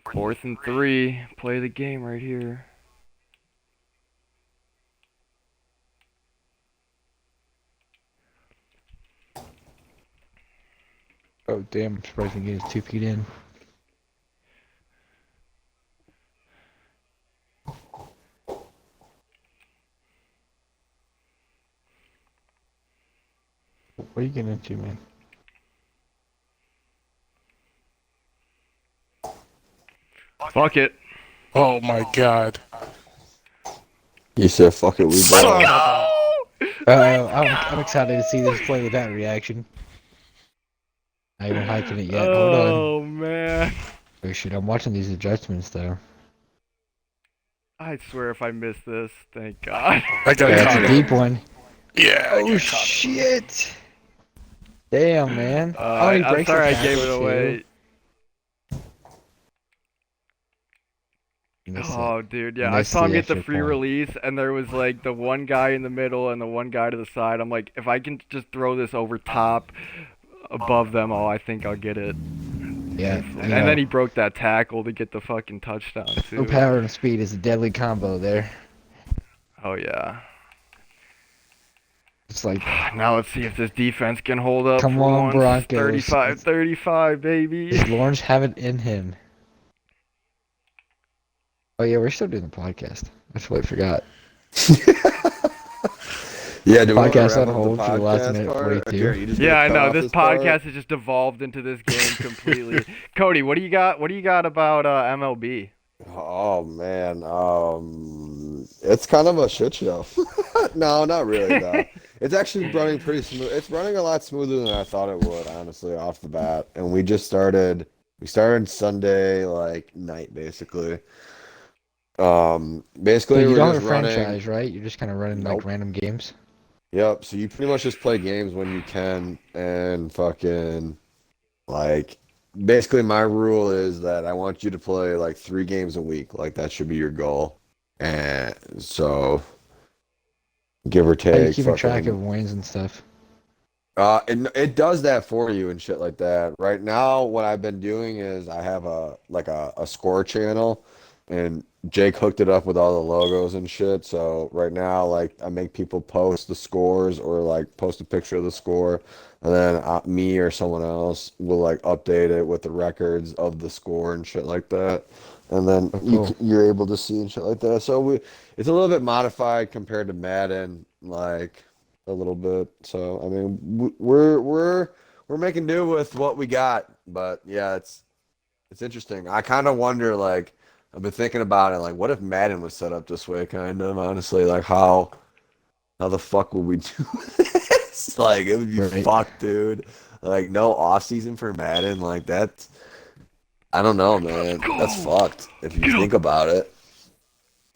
[SPEAKER 1] 4th and 3. Play the game right here.
[SPEAKER 3] Oh damn! I'm surprised he can get his 2 feet in. What are you getting into, man?
[SPEAKER 1] Fuck it.
[SPEAKER 4] Oh my god.
[SPEAKER 2] He said, "Fuck it, we
[SPEAKER 4] Son
[SPEAKER 2] ball."
[SPEAKER 4] of a-
[SPEAKER 1] Oh!
[SPEAKER 3] I'm excited to see this play with that reaction. Not even hiking it yet. Hold on.
[SPEAKER 1] Oh man.
[SPEAKER 3] Oh shoot! I'm watching these adjustments though.
[SPEAKER 1] I swear if I miss this, thank God.
[SPEAKER 4] I got
[SPEAKER 3] That's
[SPEAKER 4] caught
[SPEAKER 3] a
[SPEAKER 4] it.
[SPEAKER 3] deep one.
[SPEAKER 4] Yeah, I
[SPEAKER 3] Oh
[SPEAKER 4] got caught it.
[SPEAKER 3] shit! Damn, man. Oh,
[SPEAKER 1] Alright,
[SPEAKER 3] he
[SPEAKER 1] I'm
[SPEAKER 3] breaks the
[SPEAKER 1] sorry I gave
[SPEAKER 3] tackle
[SPEAKER 1] it
[SPEAKER 3] too.
[SPEAKER 1] away.
[SPEAKER 3] Missed it.
[SPEAKER 1] Oh, dude, yeah, I
[SPEAKER 3] Missed
[SPEAKER 1] saw him
[SPEAKER 3] the
[SPEAKER 1] get the
[SPEAKER 3] extra
[SPEAKER 1] free
[SPEAKER 3] point.
[SPEAKER 1] release, and there was like the one guy in the middle and the one guy to the side. I'm like, if I can just throw this over top above them all, I think I'll get it.
[SPEAKER 3] Yeah,
[SPEAKER 1] And then he broke that tackle to get the fucking touchdown
[SPEAKER 3] no
[SPEAKER 1] too.
[SPEAKER 3] power and speed is a deadly combo there.
[SPEAKER 1] Oh yeah.
[SPEAKER 3] It's like,
[SPEAKER 1] Now let's see if this defense can hold up
[SPEAKER 3] come
[SPEAKER 1] for
[SPEAKER 3] on,
[SPEAKER 1] once.
[SPEAKER 3] Broncos.
[SPEAKER 1] 35-35, baby.
[SPEAKER 3] Does Lawrence have it in him? Oh yeah, we're still doing the podcast. I totally forgot.
[SPEAKER 2] Yeah, do we want to
[SPEAKER 3] Podcast
[SPEAKER 2] wrap
[SPEAKER 3] on
[SPEAKER 2] up
[SPEAKER 3] hold
[SPEAKER 2] the
[SPEAKER 3] for the last
[SPEAKER 2] podcast
[SPEAKER 3] minute
[SPEAKER 2] part?
[SPEAKER 3] 42.
[SPEAKER 2] Garrett, you just
[SPEAKER 1] Yeah, I
[SPEAKER 2] gonna cut
[SPEAKER 1] know.
[SPEAKER 2] off
[SPEAKER 1] This
[SPEAKER 2] part?
[SPEAKER 1] podcast has just devolved into this game completely. Cody, what do you got? What do you got about MLB?
[SPEAKER 2] Oh man, it's kind of a shit show. No, not really though. It's actually running pretty smooth. It's running a lot smoother than I thought it would, honestly, off the bat. And we just started. We started Sunday like night, basically.
[SPEAKER 3] So
[SPEAKER 2] Basically
[SPEAKER 3] you
[SPEAKER 2] we're
[SPEAKER 3] don't have
[SPEAKER 2] just
[SPEAKER 3] a
[SPEAKER 2] running.
[SPEAKER 3] franchise, right? You're just kind of running like
[SPEAKER 2] Nope.
[SPEAKER 3] random games.
[SPEAKER 2] Yep. So you pretty much just play games when you can, and fucking like. Basically, my rule is that I want you to play like 3 games a week. Like that should be your goal. And so, give or
[SPEAKER 3] How you
[SPEAKER 2] take,
[SPEAKER 3] keeping track
[SPEAKER 2] fucking.
[SPEAKER 3] of wins and stuff?
[SPEAKER 2] It does that for you and shit like that. Right now, what I've been doing is I have a score channel, and Jake hooked it up with all the logos and shit. So right now, like I make people post the scores or like post a picture of the score, and then me or someone else will like update it with the records of the score and shit like that. And then
[SPEAKER 3] Oh, cool.
[SPEAKER 2] you're able to see and shit like that. So it's a little bit modified compared to Madden, like a little bit. So I mean, we're making do with what we got. But yeah, it's interesting. I kind of wonder, like, I've been thinking about it, like, what if Madden was set up this way, kind of, honestly, like how the fuck would we do this? Like, it would be
[SPEAKER 3] Right.
[SPEAKER 2] fucked, dude. Like, no off season for Madden, like that's I don't know, man. That's
[SPEAKER 1] Go!
[SPEAKER 2] fucked if you
[SPEAKER 1] Get up,
[SPEAKER 2] think about it.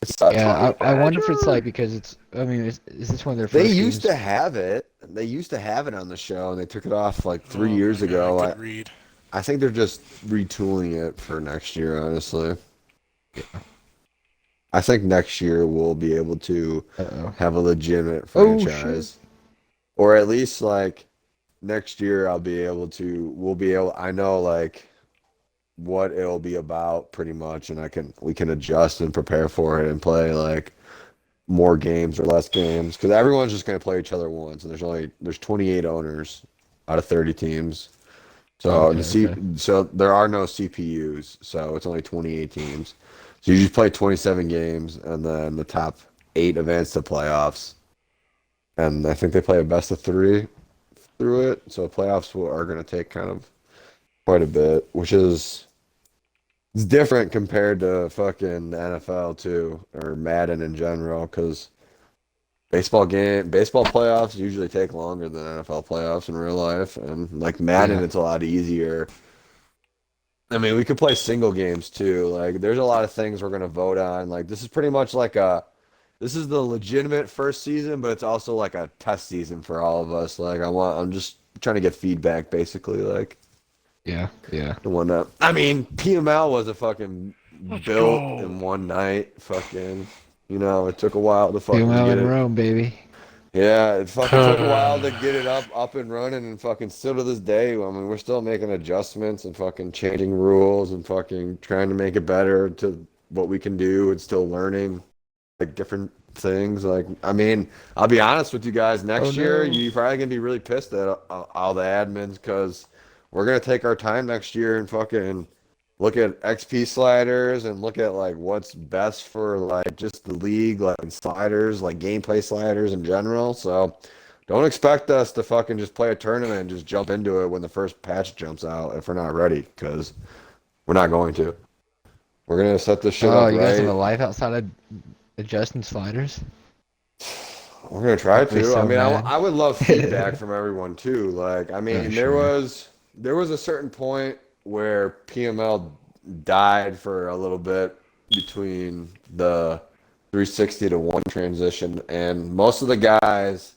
[SPEAKER 2] It sucks.
[SPEAKER 3] Yeah,
[SPEAKER 1] Honey
[SPEAKER 3] I wonder if it's
[SPEAKER 1] Badger!
[SPEAKER 3] like because it's. I mean, is this one of their
[SPEAKER 2] They
[SPEAKER 3] first
[SPEAKER 2] used
[SPEAKER 3] games?
[SPEAKER 2] to have it. They used to have it on the show, and they took it off like three
[SPEAKER 4] Oh my
[SPEAKER 2] years
[SPEAKER 4] god,
[SPEAKER 2] ago.
[SPEAKER 4] good read.
[SPEAKER 2] I think they're just retooling it for next year, honestly.
[SPEAKER 3] Yeah.
[SPEAKER 2] I think next year we'll be able to
[SPEAKER 3] Uh-oh.
[SPEAKER 2] have a legitimate
[SPEAKER 3] Oh shit.
[SPEAKER 2] franchise. Or at least like next year we'll be able I know like what it'll be about pretty much, and we can adjust and prepare for it and play like more games or less games because everyone's just going to play each other once, and there's 28 owners out of 30 teams. So
[SPEAKER 3] Okay. Okay.
[SPEAKER 2] so there are no CPUs, so it's only 28 teams. So you just play 27 games, and then the top 8 advance to playoffs. And I think they play a best of 3 through it. So are going to take kind of quite a bit, which is it's different compared to fucking NFL too, or Madden in general, because baseball playoffs usually take longer than NFL playoffs in real life, and like Madden,
[SPEAKER 3] Yeah.
[SPEAKER 2] it's a lot easier. I mean, we could play single games too. Like, there's a lot of things we're gonna vote on. Like, this is pretty much this is the legitimate first season, but it's also like a test season for all of us. Like, I'm just trying to get feedback, basically, like,
[SPEAKER 3] Yeah. Yeah.
[SPEAKER 2] and whatnot. I mean, PML was a fucking
[SPEAKER 1] Let's
[SPEAKER 2] built in
[SPEAKER 1] go!
[SPEAKER 2] one night. Fucking, it took a while to fucking
[SPEAKER 3] PML
[SPEAKER 2] get
[SPEAKER 3] in
[SPEAKER 2] it.
[SPEAKER 3] Rome, baby.
[SPEAKER 2] Yeah, it fucking took a while to get it up and running, and fucking still to this day. I mean, we're still making adjustments and fucking changing rules and fucking trying to make it better to what we can do and still learning like different things. Like, I mean, I'll be honest with you guys.
[SPEAKER 3] Oh
[SPEAKER 2] Next year,
[SPEAKER 3] no.
[SPEAKER 2] you're probably gonna be really pissed at all the admins because we're gonna take our time next year and fucking look at XP sliders and look at like what's best for like just the league, like sliders, like gameplay sliders in general. So don't expect us to fucking just play a tournament and just jump into it when the first patch jumps out if we're not ready, because we're not going to. We're gonna set this shit
[SPEAKER 3] Oh,
[SPEAKER 2] up
[SPEAKER 3] you guys have a
[SPEAKER 2] right.
[SPEAKER 3] life outside of adjusting sliders?
[SPEAKER 2] We're gonna
[SPEAKER 3] I'm
[SPEAKER 2] try
[SPEAKER 3] gonna be
[SPEAKER 2] to. I
[SPEAKER 3] so
[SPEAKER 2] mean,
[SPEAKER 3] mad.
[SPEAKER 2] I would love feedback from everyone too. Like, I
[SPEAKER 3] Oh
[SPEAKER 2] mean,
[SPEAKER 3] sure.
[SPEAKER 2] there was a certain point where PML died for a little bit between the 360 to one transition, and most of the guys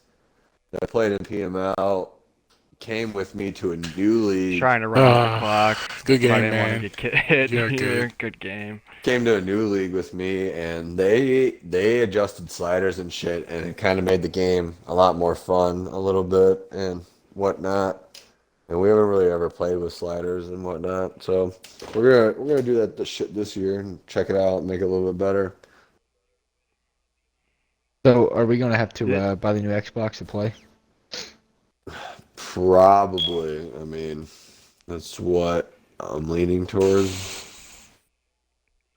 [SPEAKER 2] that played in PML came with me to a new league.
[SPEAKER 1] Trying to run out the clock,
[SPEAKER 4] Good
[SPEAKER 1] but I
[SPEAKER 4] game,
[SPEAKER 1] didn't want to
[SPEAKER 4] man.
[SPEAKER 1] get hit
[SPEAKER 4] You're
[SPEAKER 1] here.
[SPEAKER 4] good.
[SPEAKER 1] Good game.
[SPEAKER 2] Came to a new league with me, and they adjusted sliders and shit, and it kind of made the game a lot more fun a little bit and whatnot. And we haven't really ever played with sliders and whatnot, so we're gonna do that this year and check it out and make it a little bit better.
[SPEAKER 3] So are we gonna have to
[SPEAKER 1] Yeah.
[SPEAKER 3] buy the new Xbox to play?
[SPEAKER 2] Probably. I mean, that's what I'm leaning towards.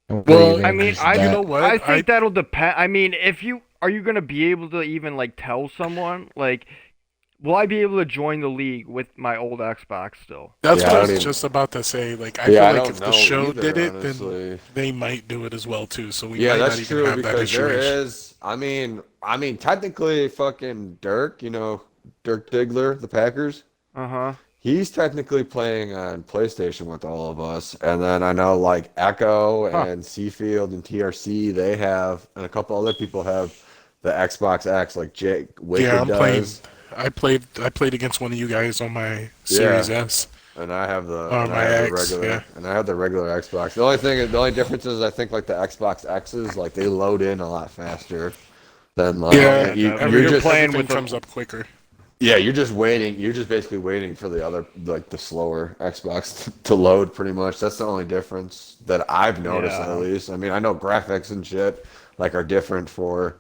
[SPEAKER 3] And what
[SPEAKER 4] Well,
[SPEAKER 1] I mean,
[SPEAKER 3] advantages is
[SPEAKER 4] you
[SPEAKER 3] that?
[SPEAKER 4] know
[SPEAKER 1] I
[SPEAKER 4] what?
[SPEAKER 1] think that'll depend. I mean, if you are you gonna be able to even like tell someone like will I be able to join the league with my old Xbox still?
[SPEAKER 4] That's
[SPEAKER 2] Yeah,
[SPEAKER 4] what
[SPEAKER 2] I
[SPEAKER 4] I
[SPEAKER 2] don't
[SPEAKER 4] was
[SPEAKER 2] even.
[SPEAKER 4] just about to say. Like, I
[SPEAKER 2] Yeah,
[SPEAKER 4] feel
[SPEAKER 2] I
[SPEAKER 4] like
[SPEAKER 2] don't
[SPEAKER 4] if the
[SPEAKER 2] know
[SPEAKER 4] show did
[SPEAKER 2] either,
[SPEAKER 4] it, then
[SPEAKER 2] honestly.
[SPEAKER 4] they might do it as well too. So we
[SPEAKER 2] Yeah,
[SPEAKER 4] might not
[SPEAKER 2] that's
[SPEAKER 4] even
[SPEAKER 2] true
[SPEAKER 4] have that
[SPEAKER 2] because there
[SPEAKER 4] issue.
[SPEAKER 2] is. I mean, technically, fucking Dirk, Dirk Diggler, the Packers.
[SPEAKER 1] Uh-huh.
[SPEAKER 2] He's technically playing on PlayStation with all of us, and then I know like Echo
[SPEAKER 1] Huh.
[SPEAKER 2] and Seafield and TRC, they have, and a couple other people have the Xbox X, like Jake
[SPEAKER 4] Yeah,
[SPEAKER 2] Wicked
[SPEAKER 4] I'm playing.
[SPEAKER 2] does.
[SPEAKER 4] I played against one of you guys on my
[SPEAKER 2] Yeah,
[SPEAKER 4] Series S or
[SPEAKER 2] and I
[SPEAKER 4] my
[SPEAKER 2] have the
[SPEAKER 4] X.
[SPEAKER 2] regular
[SPEAKER 4] Yeah.
[SPEAKER 2] and I have the regular Xbox. The only difference is I think like the Xbox X's like they load in a lot faster than
[SPEAKER 1] Oh
[SPEAKER 2] like
[SPEAKER 1] yeah,
[SPEAKER 4] Yeah.
[SPEAKER 1] definitely.
[SPEAKER 2] you're
[SPEAKER 1] You're
[SPEAKER 2] just
[SPEAKER 1] playing
[SPEAKER 4] Everything
[SPEAKER 1] with a
[SPEAKER 4] comes up quicker.
[SPEAKER 2] yeah, you're just waiting. You're just basically waiting for the other like the slower Xbox to load pretty much. That's the only difference that I've noticed at
[SPEAKER 1] yeah,
[SPEAKER 2] least. I mean, I know graphics and shit like are different for,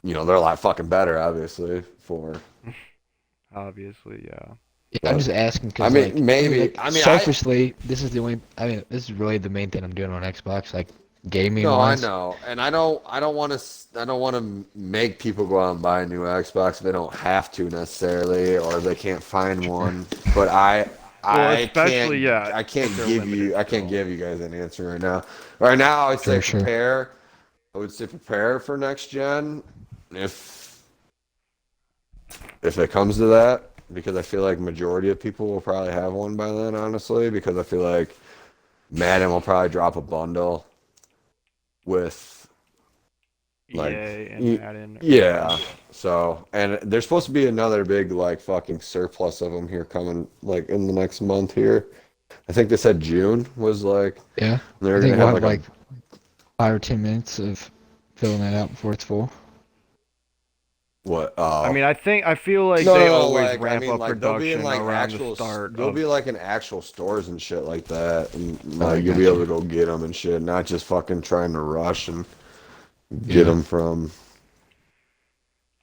[SPEAKER 2] they're a lot fucking better obviously for
[SPEAKER 1] obviously, yeah.
[SPEAKER 3] Yeah, I'm
[SPEAKER 2] but
[SPEAKER 3] just asking
[SPEAKER 2] I
[SPEAKER 3] because,
[SPEAKER 2] mean,
[SPEAKER 3] like,
[SPEAKER 2] maybe. I mean,
[SPEAKER 3] selfishly, this is the only. I mean, this is really the main thing I'm doing on Xbox, like, gaming
[SPEAKER 2] no, I
[SPEAKER 3] wise.
[SPEAKER 2] know, and I don't want to make people go out and buy a new Xbox if they don't have to necessarily, or they can't find
[SPEAKER 3] Sure.
[SPEAKER 2] one. But I,
[SPEAKER 1] Well,
[SPEAKER 2] I
[SPEAKER 1] especially
[SPEAKER 2] can't,
[SPEAKER 1] yeah,
[SPEAKER 2] I
[SPEAKER 1] if
[SPEAKER 2] can't
[SPEAKER 1] they're
[SPEAKER 2] give
[SPEAKER 1] limited
[SPEAKER 2] you, I can't
[SPEAKER 1] still.
[SPEAKER 2] give you guys an answer right now. Right now, I'd say
[SPEAKER 3] Sure, sure.
[SPEAKER 2] prepare. I would say prepare for next gen, if if it comes to that, because I feel like majority of people will probably have one by then, honestly, because I feel like Madden will probably drop a bundle with like
[SPEAKER 1] EA and Madden. Yeah.
[SPEAKER 2] yeah. So, and there's supposed to be another big like fucking surplus of them here coming like in the next month here. I think they said June was like
[SPEAKER 3] Yeah. I
[SPEAKER 2] they're gonna
[SPEAKER 3] think we'll
[SPEAKER 2] have
[SPEAKER 3] have
[SPEAKER 2] like a
[SPEAKER 3] like 5 or 10 minutes of filling that out before it's full.
[SPEAKER 2] what
[SPEAKER 1] I
[SPEAKER 2] oh
[SPEAKER 1] mean, I feel like
[SPEAKER 2] no
[SPEAKER 1] they
[SPEAKER 2] no no
[SPEAKER 1] always
[SPEAKER 2] like I
[SPEAKER 1] ramp
[SPEAKER 2] mean
[SPEAKER 1] up
[SPEAKER 2] like they'll be in
[SPEAKER 1] production
[SPEAKER 2] like
[SPEAKER 1] around the start
[SPEAKER 2] they'll
[SPEAKER 1] of.
[SPEAKER 2] be like in actual stores and shit like that, and
[SPEAKER 3] I
[SPEAKER 2] like you'll be
[SPEAKER 3] got
[SPEAKER 2] able
[SPEAKER 3] you.
[SPEAKER 2] to go get them and shit, not just fucking trying to rush and get
[SPEAKER 3] Yeah.
[SPEAKER 2] them from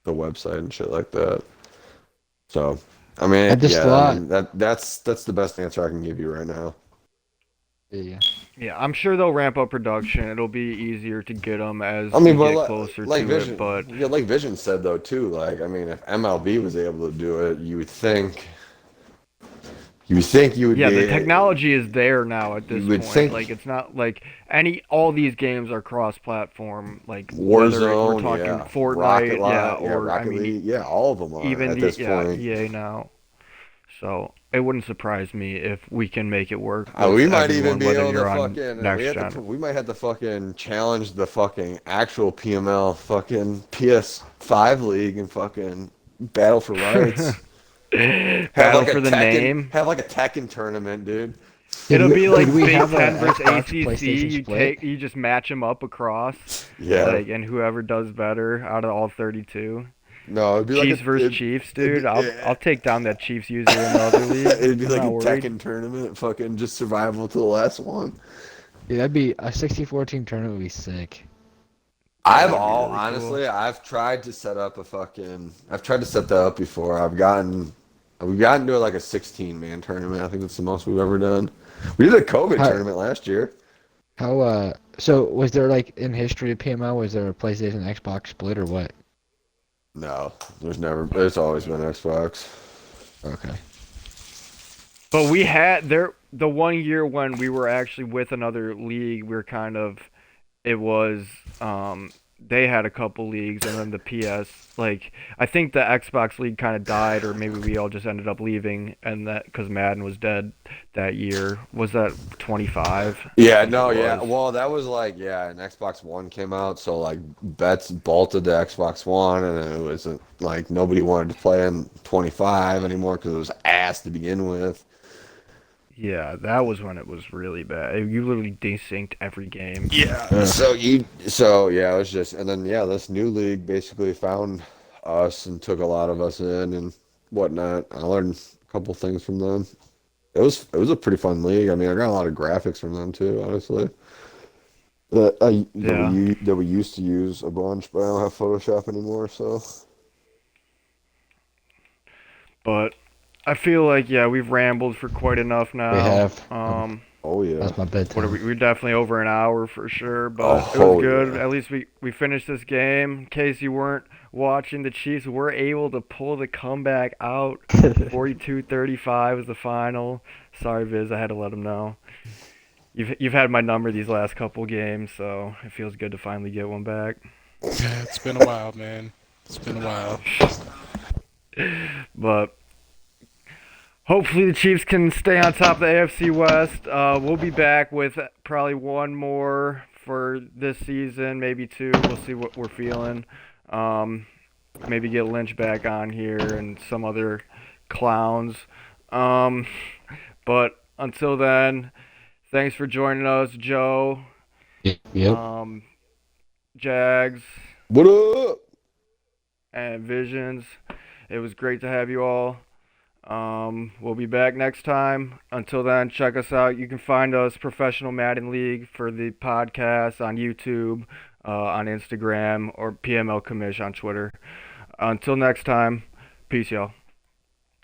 [SPEAKER 2] the website and shit like that. So, I mean,
[SPEAKER 3] At this
[SPEAKER 2] yeah, I
[SPEAKER 3] slot.
[SPEAKER 2] mean that's the best answer I can give you right now.
[SPEAKER 3] Yeah.
[SPEAKER 1] Yeah, I'm sure they'll ramp up production. It'll be easier to get them as
[SPEAKER 2] I
[SPEAKER 1] we
[SPEAKER 2] mean, but
[SPEAKER 1] get closer
[SPEAKER 2] like
[SPEAKER 1] to it.
[SPEAKER 2] Vision,
[SPEAKER 1] But
[SPEAKER 2] yeah, like Vision said though too. Like, I mean, if MLB was able to do it, you would think you would
[SPEAKER 1] yeah, the
[SPEAKER 2] be,
[SPEAKER 1] technology is there now at
[SPEAKER 2] you
[SPEAKER 1] this
[SPEAKER 2] would
[SPEAKER 1] point. Like
[SPEAKER 2] think
[SPEAKER 1] it's not like all these games are cross-platform. Like whether we're
[SPEAKER 2] Warzone,
[SPEAKER 1] talking
[SPEAKER 2] yeah, Rocket
[SPEAKER 1] Fortnite, yeah,
[SPEAKER 2] League, yeah,
[SPEAKER 1] or I
[SPEAKER 2] Rocket
[SPEAKER 1] mean
[SPEAKER 2] League, yeah, all of them are
[SPEAKER 1] even
[SPEAKER 2] at this
[SPEAKER 1] yeah
[SPEAKER 2] point.
[SPEAKER 1] EA now. So it wouldn't surprise me if we can make it work with
[SPEAKER 2] We might even
[SPEAKER 1] everyone,
[SPEAKER 2] be
[SPEAKER 1] whether
[SPEAKER 2] able to
[SPEAKER 1] you're on
[SPEAKER 2] fucking
[SPEAKER 1] next gen.
[SPEAKER 2] we might have to fucking challenge the fucking actual PML fucking PS5 league and fucking battle for rights.
[SPEAKER 1] Battle for the name.
[SPEAKER 2] Have like a Tekken tournament, dude.
[SPEAKER 3] Did
[SPEAKER 1] It'll
[SPEAKER 3] we
[SPEAKER 1] be
[SPEAKER 3] did
[SPEAKER 1] like
[SPEAKER 3] we
[SPEAKER 1] Big
[SPEAKER 3] have a
[SPEAKER 1] Ten versus
[SPEAKER 3] Xbox
[SPEAKER 1] ACC.
[SPEAKER 3] PlayStation split?
[SPEAKER 1] You just match them up across,
[SPEAKER 2] Yeah.
[SPEAKER 1] like, and whoever does better out of all 32.
[SPEAKER 2] No, it'd be like
[SPEAKER 1] Chiefs versus Chiefs, dude.
[SPEAKER 2] yeah.
[SPEAKER 1] I'll take down that Chiefs user in the other league.
[SPEAKER 2] It'd be
[SPEAKER 1] I'm
[SPEAKER 2] like a
[SPEAKER 1] not worried.
[SPEAKER 2] Tekken tournament, fucking just survival to the last one.
[SPEAKER 3] Yeah, that'd be a 64 team tournament would be sick.
[SPEAKER 1] Yeah, that'd be really cool.
[SPEAKER 2] Honestly, I've tried to set that up before. We've gotten to like a 16-man tournament. I think that's the most we've ever done. We did a COVID
[SPEAKER 3] How
[SPEAKER 2] tournament last year.
[SPEAKER 3] so was there, like, in history of PML, was there a PlayStation Xbox split or what?
[SPEAKER 2] No, there's always been Xbox.
[SPEAKER 3] Okay.
[SPEAKER 1] But we had the one year when we were actually with another league. We were kind of it was they had a couple leagues and then the PS like I think the Xbox league kind of died or maybe we all just ended up leaving and that because Madden was dead that year. Was that 25? I
[SPEAKER 2] Yeah,
[SPEAKER 1] think it
[SPEAKER 2] no, yeah.
[SPEAKER 1] was.
[SPEAKER 2] Well, that was like, yeah, an Xbox One came out, so like bets bolted the Xbox One, and it wasn't like nobody wanted to play in 25 anymore because it was ass to begin with.
[SPEAKER 1] Yeah, that was when it was really bad. You literally desynced every game.
[SPEAKER 2] Yeah.
[SPEAKER 3] Ugh.
[SPEAKER 2] So yeah, it was just, and then yeah, this new league basically found us and took a lot of us in and whatnot. I learned a couple things from them. It was a pretty fun league. I mean, I got a lot of graphics from them too, honestly.
[SPEAKER 1] Yeah.
[SPEAKER 2] That we used to use a bunch, but I don't have Photoshop anymore. So
[SPEAKER 1] But I feel like yeah, we've rambled for quite enough
[SPEAKER 3] We
[SPEAKER 1] now.
[SPEAKER 3] have.
[SPEAKER 2] oh yeah,
[SPEAKER 3] That's my
[SPEAKER 1] What are
[SPEAKER 3] bedtime.
[SPEAKER 1] we're definitely over an hour for sure, but it was
[SPEAKER 2] oh
[SPEAKER 1] good.
[SPEAKER 2] yeah.
[SPEAKER 1] At least we finished this game. In case you weren't watching the Chiefs were able to pull the comeback out. 42-35 was the final. Sorry, Viz, I had to let him know. You've had my number these last couple games, so it feels good to finally get one back.
[SPEAKER 4] Yeah, it's been a while, man. It's been a while.
[SPEAKER 1] But hopefully the Chiefs can stay on top of the AFC West. We'll be back with probably one more for this season, maybe two. We'll see what we're feeling. Maybe get Lynch back on here and some other clowns. But until then, thanks for joining us, Joe.
[SPEAKER 3] Yep.
[SPEAKER 1] Jags
[SPEAKER 2] What up?
[SPEAKER 1] and Visions. It was great to have you all. We'll be back next time. Until then, check us out. You can find us Professional Madden League for the podcast on YouTube, on Instagram, or PML Commish on Twitter. Until next time, peace, y'all.